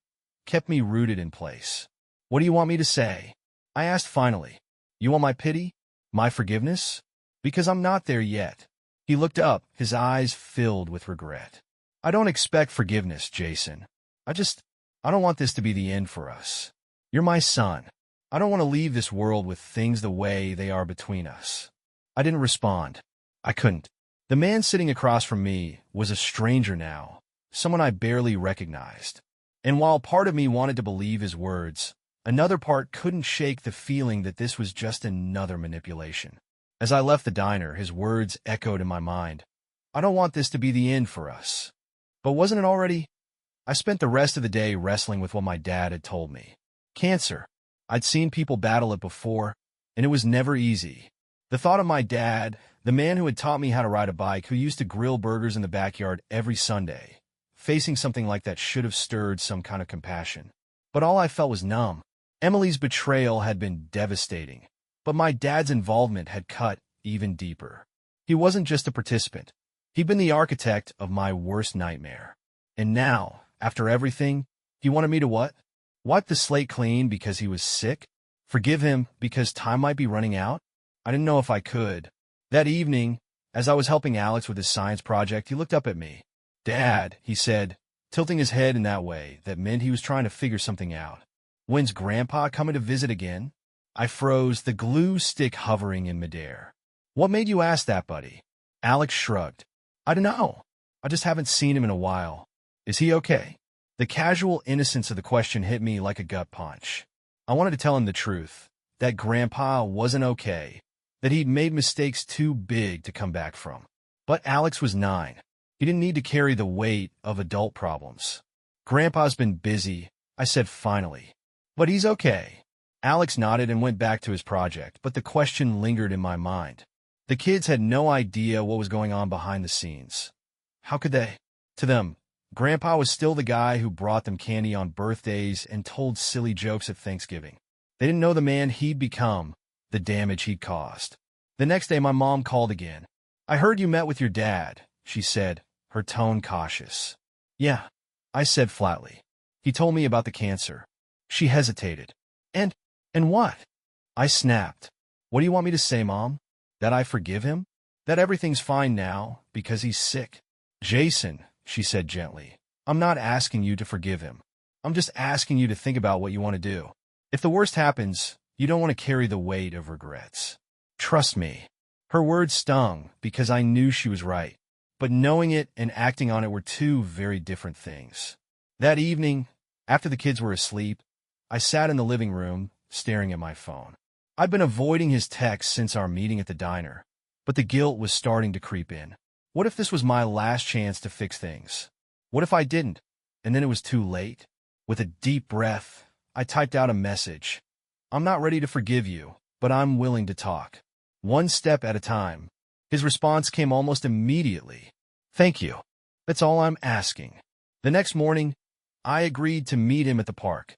kept me rooted in place. "What do you want me to say?" I asked finally. "You want my pity? My forgiveness? Because I'm not there yet." He looked up, his eyes filled with regret. "I don't expect forgiveness, Jason. I don't want this to be the end for us. You're my son. I don't want to leave this world with things the way they are between us." I didn't respond. I couldn't. The man sitting across from me was a stranger now, someone I barely recognized. And while part of me wanted to believe his words, another part couldn't shake the feeling that this was just another manipulation. As I left the diner, his words echoed in my mind. "I don't want this to be the end for us." But wasn't it already? I spent the rest of the day wrestling with what my dad had told me. Cancer. I'd seen people battle it before, and it was never easy. The thought of my dad, the man who had taught me how to ride a bike, who used to grill burgers in the backyard every Sunday, facing something like that should have stirred some kind of compassion. But all I felt was numb. Emily's betrayal had been devastating, but my dad's involvement had cut even deeper. He wasn't just a participant. He'd been the architect of my worst nightmare. And now, after everything, he wanted me to what? Wipe the slate clean because he was sick? Forgive him because time might be running out? I didn't know if I could. That evening, as I was helping Alex with his science project, he looked up at me. "Dad," he said, tilting his head in that way that meant he was trying to figure something out. "When's Grandpa coming to visit again?" I froze, the glue stick hovering in midair. "What made you ask that, buddy?" Alex shrugged. "I don't know. I just haven't seen him in a while. Is he okay?" The casual innocence of the question hit me like a gut punch. I wanted to tell him the truth, that Grandpa wasn't okay, that he'd made mistakes too big to come back from. But Alex was 9. He didn't need to carry the weight of adult problems. "Grandpa's been busy," I said finally. "But he's okay." Alex nodded and went back to his project, but the question lingered in my mind. The kids had no idea what was going on behind the scenes. How could they? To them, Grandpa was still the guy who brought them candy on birthdays and told silly jokes at Thanksgiving. They didn't know the man he'd become, the damage he'd caused. The next day, my mom called again. "I heard you met with your dad," she said, her tone cautious. "Yeah," I said flatly. "He told me about the cancer." She hesitated. And what?" I snapped. "What do you want me to say, Mom? That I forgive him? That everything's fine now because he's sick?" "Jason," she said gently, "I'm not asking you to forgive him. I'm just asking you to think about what you want to do. If the worst happens, you don't want to carry the weight of regrets." Trust me. Her words stung because I knew she was right. But knowing it and acting on it were two very different things. That evening, after the kids were asleep, I sat in the living room, staring at my phone. I'd been avoiding his texts since our meeting at the diner, but the guilt was starting to creep in. What if this was my last chance to fix things? What if I didn't, and then it was too late? With a deep breath, I typed out a message. I'm not ready to forgive you, but I'm willing to talk. One step at a time. His response came almost immediately. Thank you. That's all I'm asking. The next morning, I agreed to meet him at the park.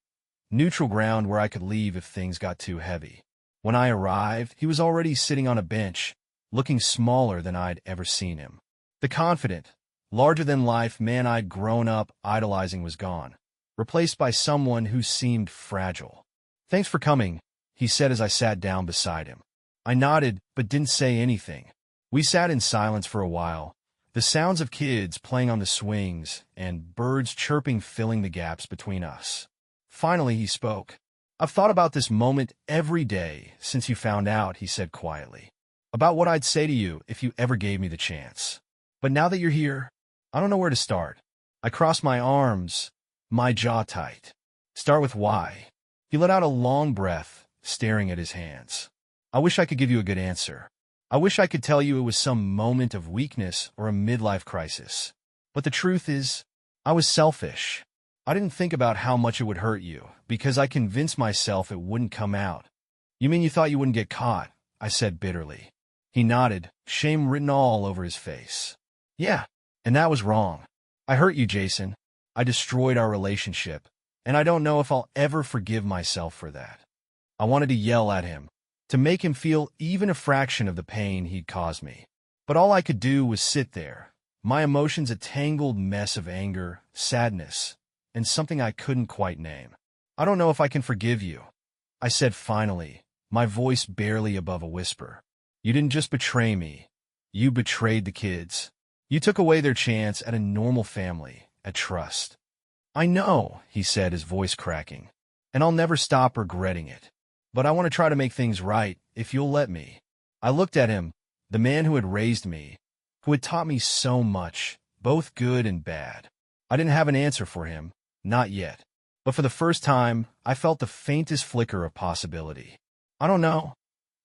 Neutral ground where I could leave if things got too heavy. When I arrived, he was already sitting on a bench, looking smaller than I'd ever seen him. The confident, larger-than-life man I'd grown up idolizing was gone, replaced by someone who seemed fragile. Thanks for coming, he said as I sat down beside him. I nodded, but didn't say anything. We sat in silence for a while, the sounds of kids playing on the swings and birds chirping filling the gaps between us. Finally, he spoke. I've thought about this moment every day since you found out, he said quietly. About what I'd say to you if you ever gave me the chance. But now that you're here, I don't know where to start. I crossed my arms, my jaw tight. Start with why. He let out a long breath, staring at his hands. I wish I could give you a good answer. I wish I could tell you it was some moment of weakness or a midlife crisis. But the truth is, I was selfish. I didn't think about how much it would hurt you, because I convinced myself it wouldn't come out. You mean you thought you wouldn't get caught? I said bitterly. He nodded, shame written all over his face. Yeah, and that was wrong. I hurt you, Jason. I destroyed our relationship, and I don't know if I'll ever forgive myself for that. I wanted to yell at him, to make him feel even a fraction of the pain he'd caused me. But all I could do was sit there, my emotions a tangled mess of anger, sadness, and something I couldn't quite name. I don't know if I can forgive you, I said finally, my voice barely above a whisper. You didn't just betray me. You betrayed the kids. You took away their chance at a normal family, at trust. I know, he said, his voice cracking, and I'll never stop regretting it. But I want to try to make things right, if you'll let me. I looked at him, the man who had raised me, who had taught me so much, both good and bad. I didn't have an answer for him, not yet. But for the first time, I felt the faintest flicker of possibility. I don't know,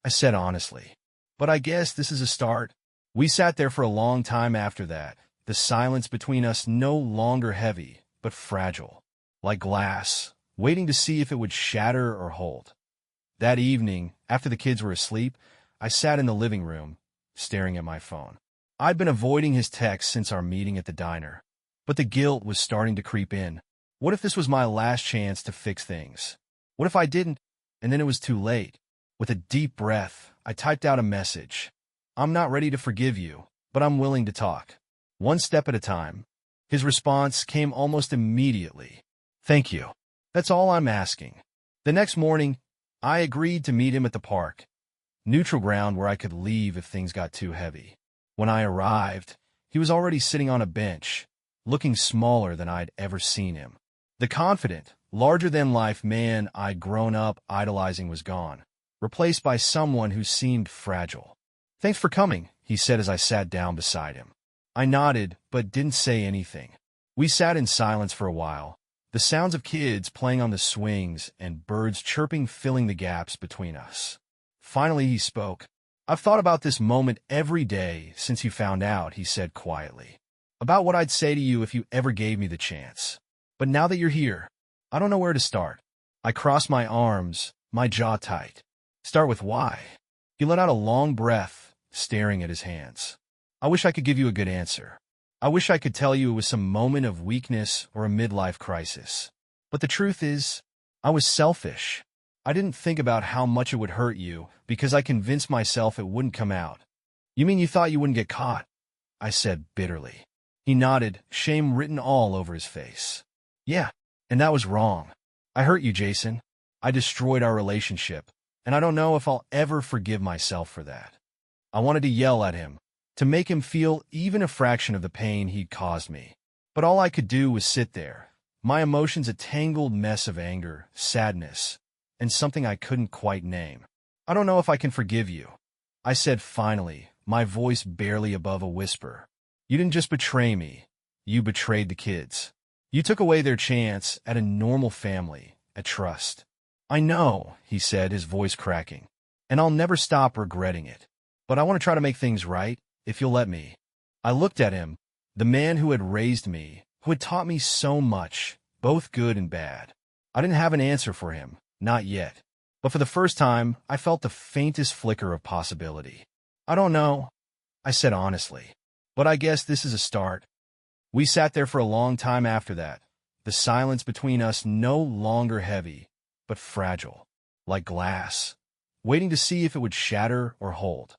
I said honestly. But I guess this is a start. We sat there for a long time after that, the silence between us no longer heavy, but fragile, like glass, waiting to see if it would shatter or hold. That evening, after the kids were asleep, I sat in the living room, staring at my phone. I'd been avoiding his texts since our meeting at the diner, but the guilt was starting to creep in. What if this was my last chance to fix things? What if I didn't, and then it was too late? With a deep breath, I typed out a message. I'm not ready to forgive you, but I'm willing to talk. One step at a time. His response came almost immediately. Thank you. That's all I'm asking. The next morning, I agreed to meet him at the park. Neutral ground where I could leave if things got too heavy. When I arrived, he was already sitting on a bench, looking smaller than I'd ever seen him. The confident, larger-than-life man I'd grown up idolizing was gone, replaced by someone who seemed fragile. Thanks for coming, he said as I sat down beside him. I nodded, but didn't say anything. We sat in silence for a while, the sounds of kids playing on the swings and birds chirping filling the gaps between us. Finally, he spoke. I've thought about this moment every day since you found out, he said quietly. About what I'd say to you if you ever gave me the chance. But now that you're here, I don't know where to start. I crossed my arms, my jaw tight. Start with why. He let out a long breath, staring at his hands. I wish I could give you a good answer. I wish I could tell you it was some moment of weakness or a midlife crisis. But the truth is, I was selfish. I didn't think about how much it would hurt you, because I convinced myself it wouldn't come out. You mean you thought you wouldn't get caught? I said bitterly. He nodded, shame written all over his face. Yeah, and that was wrong. I hurt you, Jason. I destroyed our relationship, and I don't know if I'll ever forgive myself for that. I wanted to yell at him, to make him feel even a fraction of the pain he'd caused me. But all I could do was sit there, my emotions a tangled mess of anger, sadness, and something I couldn't quite name. I don't know if I can forgive you, I said finally, my voice barely above a whisper. You didn't just betray me. You betrayed the kids. You took away their chance at a normal family, at trust. I know, he said, his voice cracking, and I'll never stop regretting it. But I want to try to make things right, if you'll let me. I looked at him, the man who had raised me, who had taught me so much, both good and bad. I didn't have an answer for him, not yet. But for the first time, I felt the faintest flicker of possibility. I don't know, I said honestly. But I guess this is a start. We sat there for a long time after that, the silence between us no longer heavy, but fragile, like glass, waiting to see if it would shatter or hold.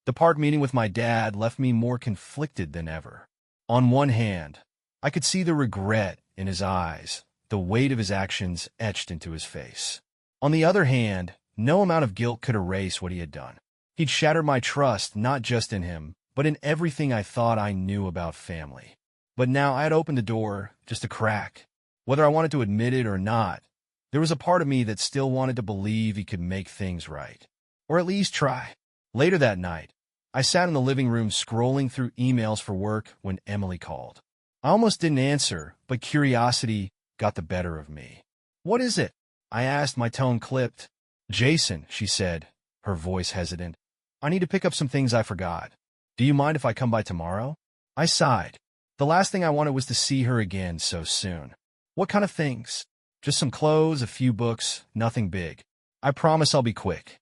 The park meeting with my dad left me more conflicted than ever. On one hand, I could see the regret in his eyes, the weight of his actions etched into his face. On the other hand, no amount of guilt could erase what he had done. He'd shattered my trust not just in him, but in everything I thought I knew about family. But now I had opened the door, just a crack. Whether I wanted to admit it or not, there was a part of me that still wanted to believe he could make things right. Or at least try. Later that night, I sat in the living room scrolling through emails for work when Emily called. I almost didn't answer, but curiosity got the better of me. What is it? I asked, my tone clipped. Jason, she said, her voice hesitant. I need to pick up some things I forgot. Do you mind if I come by tomorrow? I sighed. The last thing I wanted was to see her again so soon. What kind of things? Just some clothes, a few books, nothing big. I promise I'll be quick.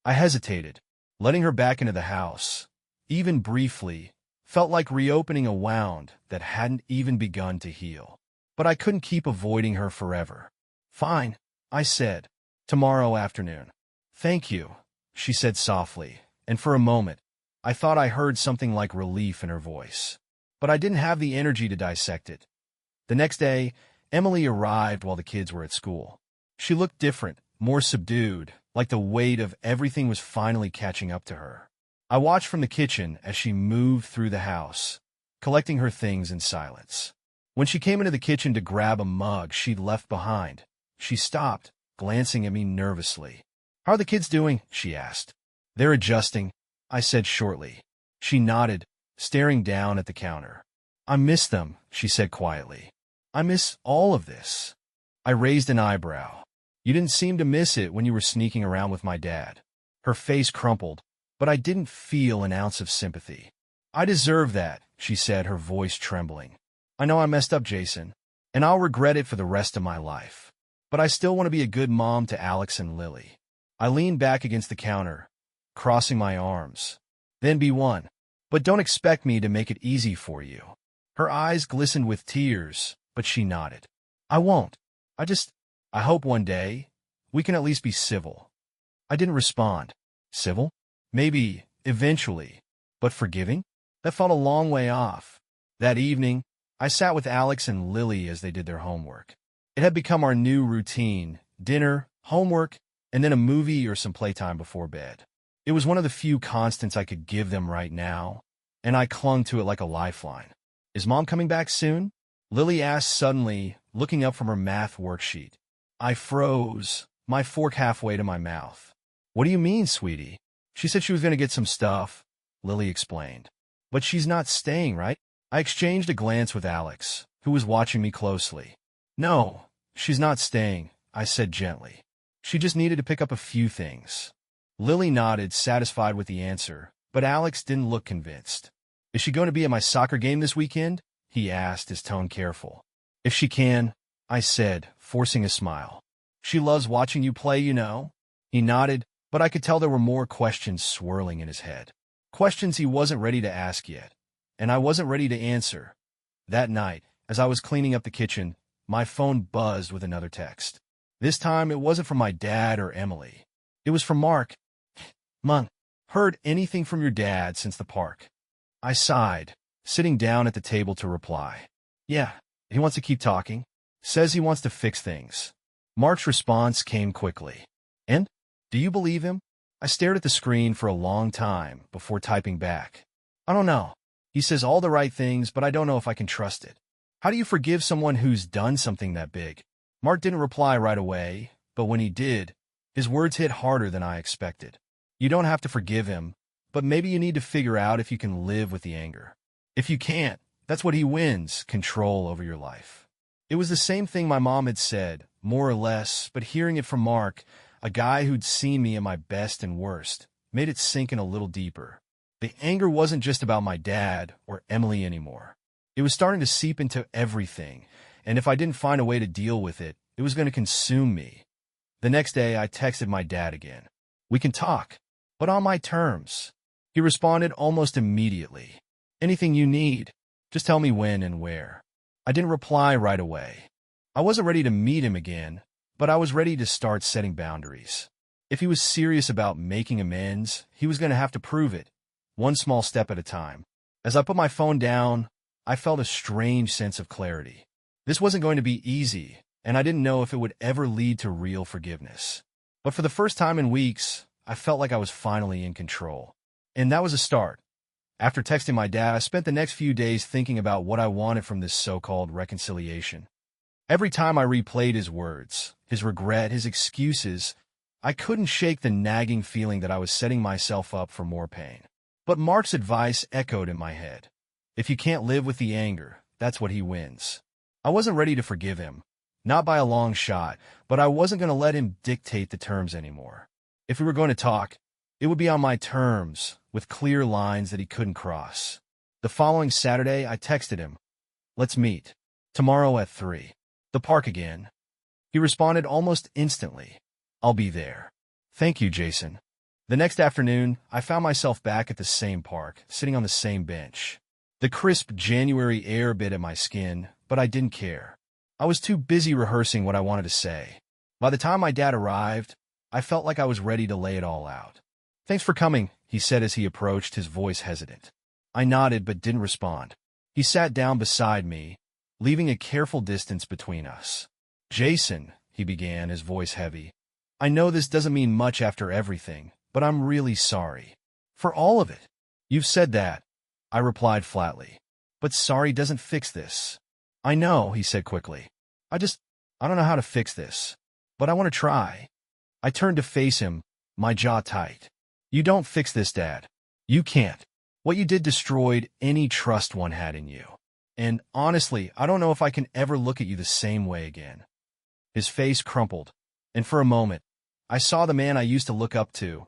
I hesitated. Letting her back into the house, even briefly, felt like reopening a wound that hadn't even begun to heal. But I couldn't keep avoiding her forever. Fine, I said. Tomorrow afternoon. Thank you, she said softly, and for a moment, I thought I heard something like relief in her voice. But I didn't have the energy to dissect it. The next day, Emily arrived while the kids were at school. She looked different, more subdued, like the weight of everything was finally catching up to her. I watched from the kitchen as she moved through the house, collecting her things in silence. When she came into the kitchen to grab a mug she'd left behind, she stopped, glancing at me nervously. How are the kids doing? She asked. They're adjusting, I said shortly. She nodded, staring down at the counter. I miss them, she said quietly. I miss all of this. I raised an eyebrow. You didn't seem to miss it when you were sneaking around with my dad. Her face crumpled, but I didn't feel an ounce of sympathy. I deserve that, she said, her voice trembling. I know I messed up, Jason, and I'll regret it for the rest of my life. But I still want to be a good mom to Alex and Lily. I leaned back against the counter, crossing my arms. Then be one. But don't expect me to make it easy for you. Her eyes glistened with tears, but she nodded. I won't. I hope one day we can at least be civil. I didn't respond. Civil? Maybe, eventually. But forgiving? That felt a long way off. That evening, I sat with Alex and Lily as they did their homework. It had become our new routine: dinner, homework, and then a movie or some playtime before bed. It was one of the few constants I could give them right now, and I clung to it like a lifeline. Is Mom coming back soon? Lily asked suddenly, looking up from her math worksheet. I froze, my fork halfway to my mouth. What do you mean, sweetie? She said she was going to get some stuff, Lily explained. But she's not staying, right? I exchanged a glance with Alex, who was watching me closely. No, she's not staying, I said gently. She just needed to pick up a few things. Lily nodded, satisfied with the answer, but Alex didn't look convinced. Is she going to be at my soccer game this weekend? He asked, his tone careful. If she can, I said, forcing a smile. She loves watching you play, you know. He nodded, but I could tell there were more questions swirling in his head. Questions he wasn't ready to ask yet, and I wasn't ready to answer. That night, as I was cleaning up the kitchen, my phone buzzed with another text. This time, it wasn't from my dad or Emily. It was from Mark. Mom, heard anything from your dad since the park? I sighed, sitting down at the table to reply. Yeah, he wants to keep talking. Says he wants to fix things. Mark's response came quickly. And? Do you believe him? I stared at the screen for a long time before typing back. I don't know. He says all the right things, but I don't know if I can trust it. How do you forgive someone who's done something that big? Mark didn't reply right away, but when he did, his words hit harder than I expected. You don't have to forgive him. but maybe you need to figure out if you can live with the anger. If you can't, that's what he wins, control over your life. It was the same thing my mom had said, more or less, but hearing it from Mark, a guy who'd seen me at my best and worst, made it sink in a little deeper. The anger wasn't just about my dad or Emily anymore. It was starting to seep into everything, and if I didn't find a way to deal with it, it was going to consume me. The next day, I texted my dad again. "We can talk, but on my terms." He responded almost immediately. "Anything you need, just tell me when and where." I didn't reply right away. I wasn't ready to meet him again, but I was ready to start setting boundaries. If he was serious about making amends, he was going to have to prove it, one small step at a time. As I put my phone down, I felt a strange sense of clarity. This wasn't going to be easy, and I didn't know if it would ever lead to real forgiveness. But for the first time in weeks, I felt like I was finally in control. And that was a start. After texting my dad, I spent the next few days thinking about what I wanted from this so-called reconciliation. Every time I replayed his words, his regret, his excuses, I couldn't shake the nagging feeling that I was setting myself up for more pain. But Mark's advice echoed in my head. If you can't live with the anger, that's what he wins. I wasn't ready to forgive him, not by a long shot, but I wasn't going to let him dictate the terms anymore. If we were going to talk, it would be on my terms, with clear lines that he couldn't cross. The following Saturday, I texted him, "Let's meet. Tomorrow at 3. The park again." He responded almost instantly, "I'll be there." "Thank you, Jason." The next afternoon, I found myself back at the same park, sitting on the same bench. The crisp January air bit at my skin, but I didn't care. I was too busy rehearsing what I wanted to say. By the time my dad arrived, I felt like I was ready to lay it all out. "Thanks for coming," he said as he approached, his voice hesitant. I nodded but didn't respond. He sat down beside me, leaving a careful distance between us. "Jason," he began, his voice heavy, "I know this doesn't mean much after everything, but I'm really sorry. For all of it." "You've said that," I replied flatly. "But sorry doesn't fix this." "I know," he said quickly. I don't know how to fix this, but I want to try." I turned to face him, my jaw tight. "You don't fix this, Dad. You can't. What you did destroyed any trust one had in you. And honestly, I don't know if I can ever look at you the same way again." His face crumpled, and for a moment, I saw the man I used to look up to,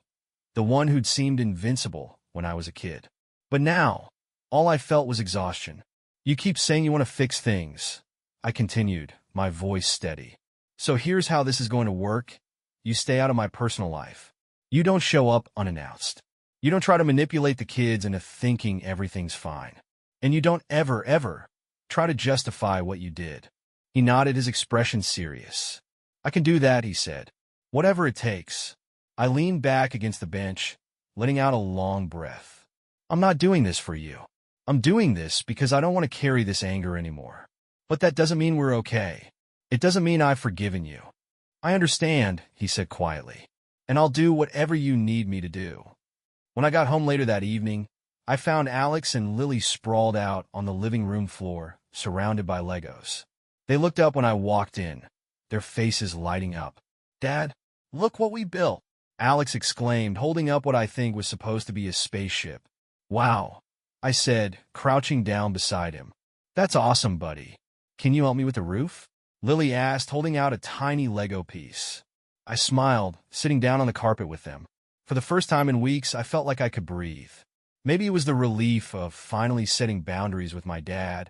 the one who'd seemed invincible when I was a kid. But now, all I felt was exhaustion. "You keep saying you want to fix things," I continued, my voice steady. "So here's how this is going to work. You stay out of my personal life. You don't show up unannounced. You don't try to manipulate the kids into thinking everything's fine. And you don't ever try to justify what you did." He nodded, his expression serious. "I can do that," he said. "Whatever it takes." I leaned back against the bench, letting out a long breath. "I'm not doing this for you. I'm doing this because I don't want to carry this anger anymore. But that doesn't mean we're okay. It doesn't mean I've forgiven you." "I understand," he said quietly. "And I'll do whatever you need me to do." When I got home later that evening, I found Alex and Lily sprawled out on the living room floor, surrounded by Legos. They looked up when I walked in, their faces lighting up. "Dad, look what we built," Alex exclaimed, holding up what I think was supposed to be a spaceship. "Wow," I said, crouching down beside him. "That's awesome, buddy. Can you help me with the roof?" Lily asked, holding out a tiny Lego piece. I smiled, sitting down on the carpet with them. For the first time in weeks, I felt like I could breathe. Maybe it was the relief of finally setting boundaries with my dad,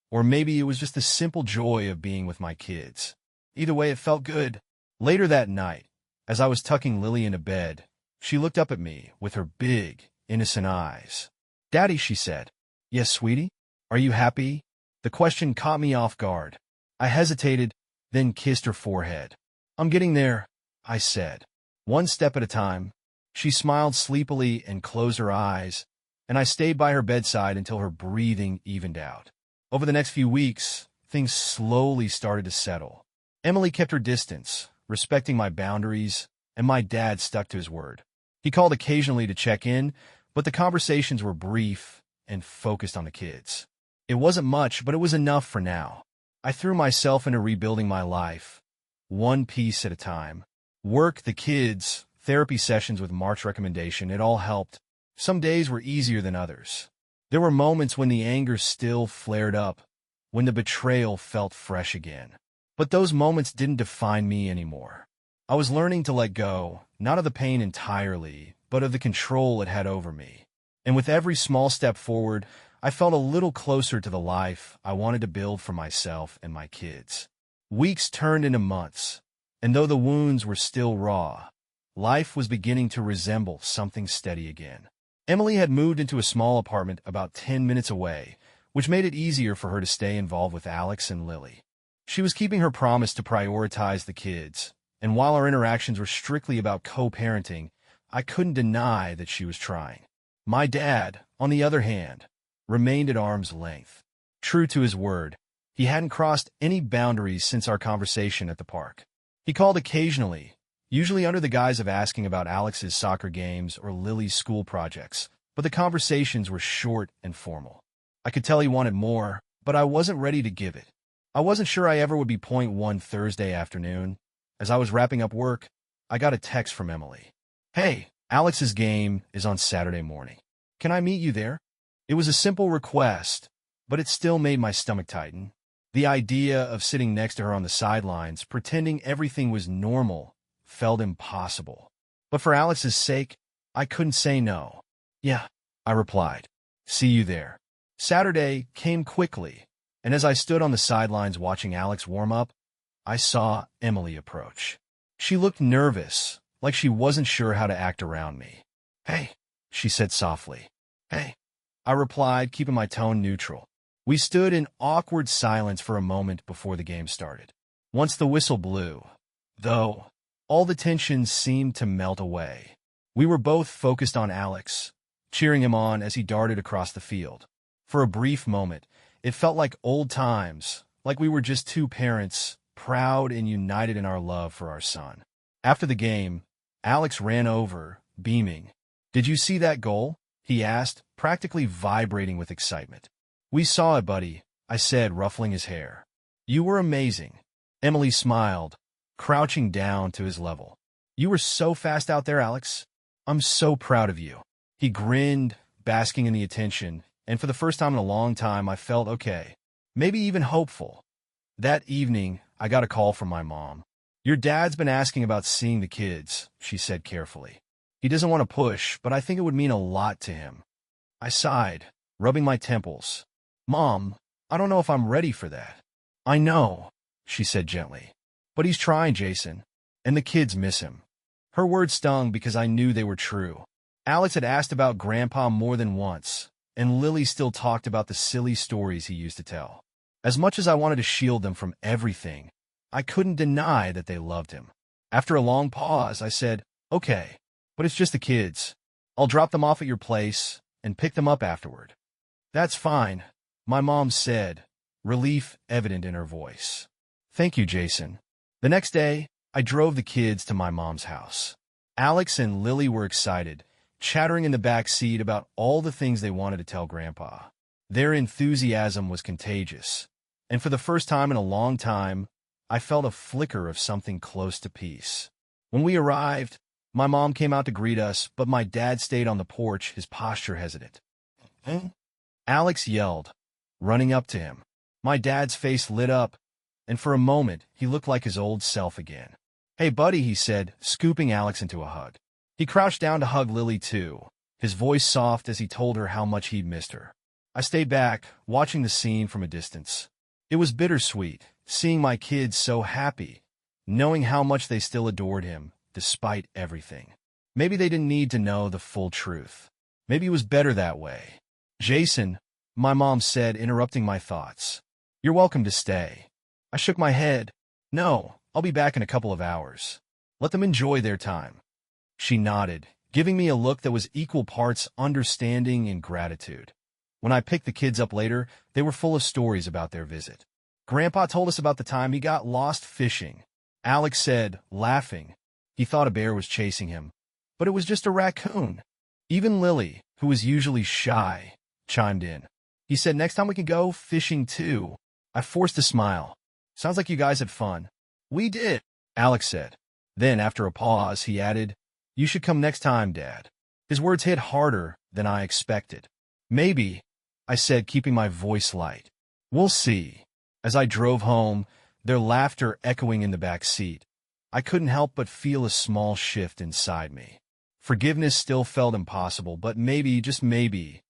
or maybe it was just the simple joy of being with my kids. Either way, it felt good. Later that night, as I was tucking Lily into bed, she looked up at me with her big, innocent eyes. "Daddy," she said. "Yes, sweetie? Are you happy?" The question caught me off guard. I hesitated, then kissed her forehead. "I'm getting there," I said. "One step at a time." She smiled sleepily and closed her eyes, and I stayed by her bedside until her breathing evened out. Over the next few weeks, things slowly started to settle. Emily kept her distance, respecting my boundaries, and my dad stuck to his word. He called occasionally to check in, but the conversations were brief and focused on the kids. It wasn't much, but it was enough for now. I threw myself into rebuilding my life, one piece at a time. Work, the kids, therapy sessions with Mark's recommendation, it all helped. Some days were easier than others. There were moments when the anger still flared up, when the betrayal felt fresh again. But those moments didn't define me anymore. I was learning to let go, not of the pain entirely, but of the control it had over me. And with every small step forward, I felt a little closer to the life I wanted to build for myself and my kids. Weeks turned into months, and though the wounds were still raw, life was beginning to resemble something steady again. Emily had moved into a small apartment about 10 minutes away, which made it easier for her to stay involved with Alex and Lily. She was keeping her promise to prioritize the kids, and while our interactions were strictly about co-parenting, I couldn't deny that she was trying. My dad, on the other hand, remained at arm's length. True to his word, he hadn't crossed any boundaries since our conversation at the park. He called occasionally, usually under the guise of asking about Alex's soccer games or Lily's school projects, but the conversations were short and formal. I could tell he wanted more, but I wasn't ready to give it. I wasn't sure I ever would be point one Thursday afternoon. As I was wrapping up work, I got a text from Emily. "Hey, Alex's game is on Saturday morning. Can I meet you there?" It was a simple request, but it still made my stomach tighten. The idea of sitting next to her on the sidelines, pretending everything was normal, felt impossible. But for Alex's sake, I couldn't say no. "Yeah," I replied. "See you there." Saturday came quickly, and as I stood on the sidelines watching Alex warm up, I saw Emily approach. She looked nervous, like she wasn't sure how to act around me. "Hey," she said softly. "Hey," I replied, keeping my tone neutral. We stood in awkward silence for a moment before the game started. Once the whistle blew, though, all the tension seemed to melt away. We were both focused on Alex, cheering him on as he darted across the field. For a brief moment, it felt like old times, like we were just two parents, proud and united in our love for our son. After the game, Alex ran over, beaming. "Did you see that goal?" he asked, practically vibrating with excitement. "We saw it, buddy," I said, ruffling his hair. "You were amazing." Emily smiled, crouching down to his level. "You were so fast out there, Alex. I'm so proud of you." He grinned, basking in the attention, and for the first time in a long time, I felt okay, maybe even hopeful. That evening, I got a call from my mom. "Your dad's been asking about seeing the kids," she said carefully. "He doesn't want to push, but I think it would mean a lot to him." I sighed, rubbing my temples. "Mom, I don't know if I'm ready for that." "I know," she said gently. "But he's trying, Jason, and the kids miss him." Her words stung because I knew they were true. Alex had asked about Grandpa more than once, and Lily still talked about the silly stories he used to tell. As much as I wanted to shield them from everything, I couldn't deny that they loved him. After a long pause, I said, "Okay, but it's just the kids. I'll drop them off at your place and pick them up afterward." "That's fine," my mom said, relief evident in her voice. "Thank you, Jason." The next day, I drove the kids to my mom's house. Alex and Lily were excited, chattering in the back seat about all the things they wanted to tell Grandpa. Their enthusiasm was contagious, and for the first time in a long time, I felt a flicker of something close to peace. When we arrived, my mom came out to greet us, but my dad stayed on the porch, his posture hesitant. "Huh?" Alex yelled, running up to him. My dad's face lit up, and for a moment, he looked like his old self again. "Hey, buddy," he said, scooping Alex into a hug. He crouched down to hug Lily, too, his voice soft as he told her how much he'd missed her. I stayed back, watching the scene from a distance. It was bittersweet, seeing my kids so happy, knowing how much they still adored him, despite everything. Maybe they didn't need to know the full truth. Maybe it was better that way. "Jason," my mom said, interrupting my thoughts. "You're welcome to stay." I shook my head. "No, I'll be back in a couple of hours. Let them enjoy their time." She nodded, giving me a look that was equal parts understanding and gratitude. When I picked the kids up later, they were full of stories about their visit. Grandpa told us about the time he got lost fishing. Alex said, laughing, he thought a bear was chasing him, but it was just a raccoon. Even Lily, who was usually shy, chimed in. He said, "Next time we can go fishing too." I forced a smile. "Sounds like you guys had fun." "We did," Alex said. Then, after a pause, he added, "You should come next time, Dad." His words hit harder than I expected. Maybe, I said, keeping my voice light. We'll see. As I drove home, their laughter echoing in the back seat, I couldn't help but feel a small shift inside me. Forgiveness still felt impossible, but maybe, just maybe,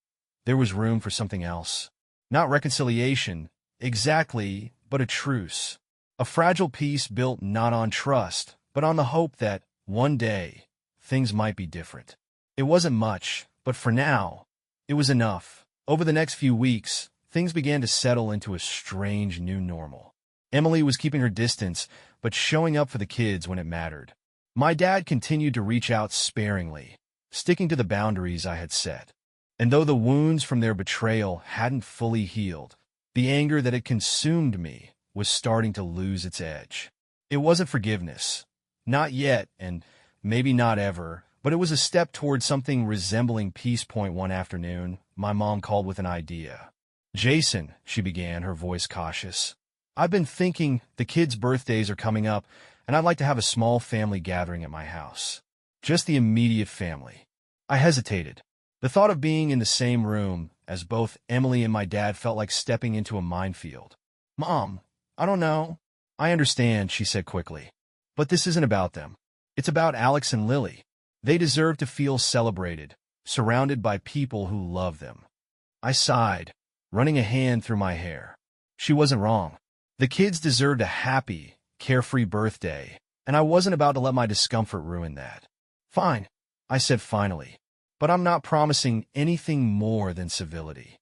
there was room for something else. Not reconciliation, exactly, but a truce. A fragile peace built not on trust, but on the hope that, one day, things might be different. It wasn't much, but for now, it was enough. Over the next few weeks, things began to settle into a strange new normal. Emily was keeping her distance, but showing up for the kids when it mattered. My dad continued to reach out sparingly, sticking to the boundaries I had set. And though the wounds from their betrayal hadn't fully healed, the anger that had consumed me was starting to lose its edge. It wasn't forgiveness. Not yet, and maybe not ever, but it was a step toward something resembling peace. One afternoon, my mom called with an idea. "Jason," she began, her voice cautious, "I've been thinking the kids' birthdays are coming up, and I'd like to have a small family gathering at my house. Just the immediate family." I hesitated. The thought of being in the same room as both Emily and my dad felt like stepping into a minefield. "Mom, I don't know." "I understand," she said quickly. "But this isn't about them. It's about Alex and Lily. They deserve to feel celebrated, surrounded by people who love them." I sighed, running a hand through my hair. She wasn't wrong. The kids deserved a happy, carefree birthday, and I wasn't about to let my discomfort ruin that. "Fine," I said finally, "but I'm not promising anything more than civility."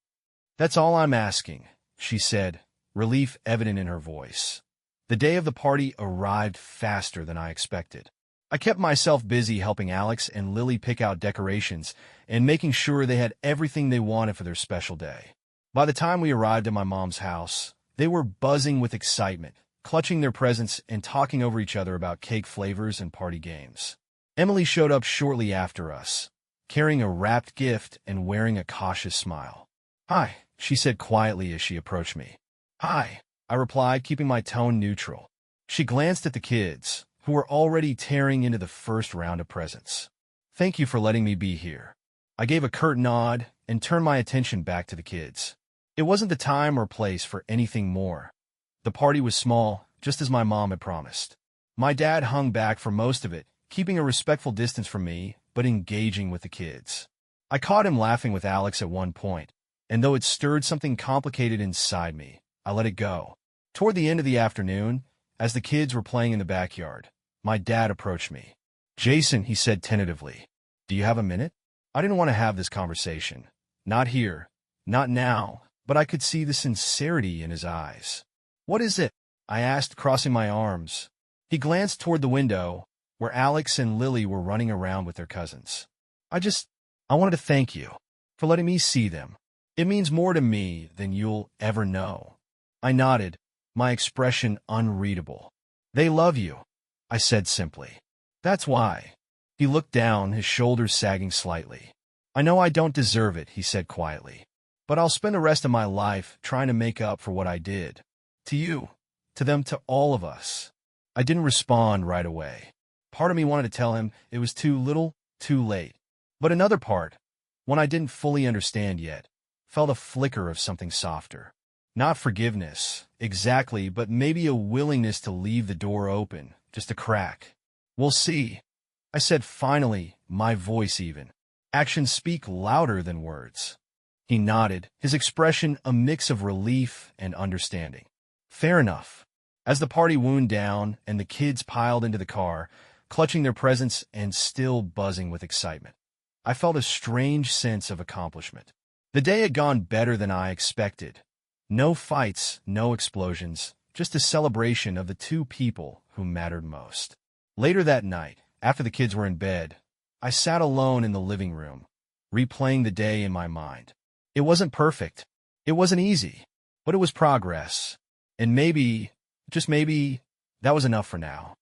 "That's all I'm asking," she said, relief evident in her voice. The day of the party arrived faster than I expected. I kept myself busy helping Alex and Lily pick out decorations and making sure they had everything they wanted for their special day. By the time we arrived at my mom's house, they were buzzing with excitement, clutching their presents and talking over each other about cake flavors and party games. Emily showed up shortly after us, carrying a wrapped gift and wearing a cautious smile. "Hi," she said quietly as she approached me. "Hi," I replied, keeping my tone neutral. She glanced at the kids, who were already tearing into the first round of presents. "Thank you for letting me be here." I gave a curt nod and turned my attention back to the kids. It wasn't the time or place for anything more. The party was small, just as my mom had promised. My dad hung back for most of it, keeping a respectful distance from me, but engaging with the kids. I caught him laughing with Alex at one point, and though it stirred something complicated inside me, I let it go. Toward the end of the afternoon, as the kids were playing in the backyard, my dad approached me. "Jason," he said tentatively, "do you have a minute?" I didn't want to have this conversation. Not here, not now, but I could see the sincerity in his eyes. "What is it?" I asked, crossing my arms. He glanced toward the window, where Alex and Lily were running around with their cousins. I wanted to thank you for letting me see them. It means more to me than you'll ever know." I nodded, my expression unreadable. "They love you," I said simply. "That's why." He looked down, his shoulders sagging slightly. "I know I don't deserve it," he said quietly, "but I'll spend the rest of my life trying to make up for what I did. To you, to them, to all of us." I didn't respond right away. Part of me wanted to tell him it was too little, too late. But another part, one I didn't fully understand yet, felt a flicker of something softer. Not forgiveness, exactly, but maybe a willingness to leave the door open, just a crack. "We'll see," I said finally, my voice even. Actions speak louder than words. He nodded, his expression a mix of relief and understanding. "Fair enough." As the party wound down and the kids piled into the car, clutching their presents and still buzzing with excitement, I felt a strange sense of accomplishment. The day had gone better than I expected. No fights, no explosions, just a celebration of the two people who mattered most. Later that night, after the kids were in bed, I sat alone in the living room, replaying the day in my mind. It wasn't perfect. It wasn't easy, but it was progress. And maybe, just maybe, that was enough for now.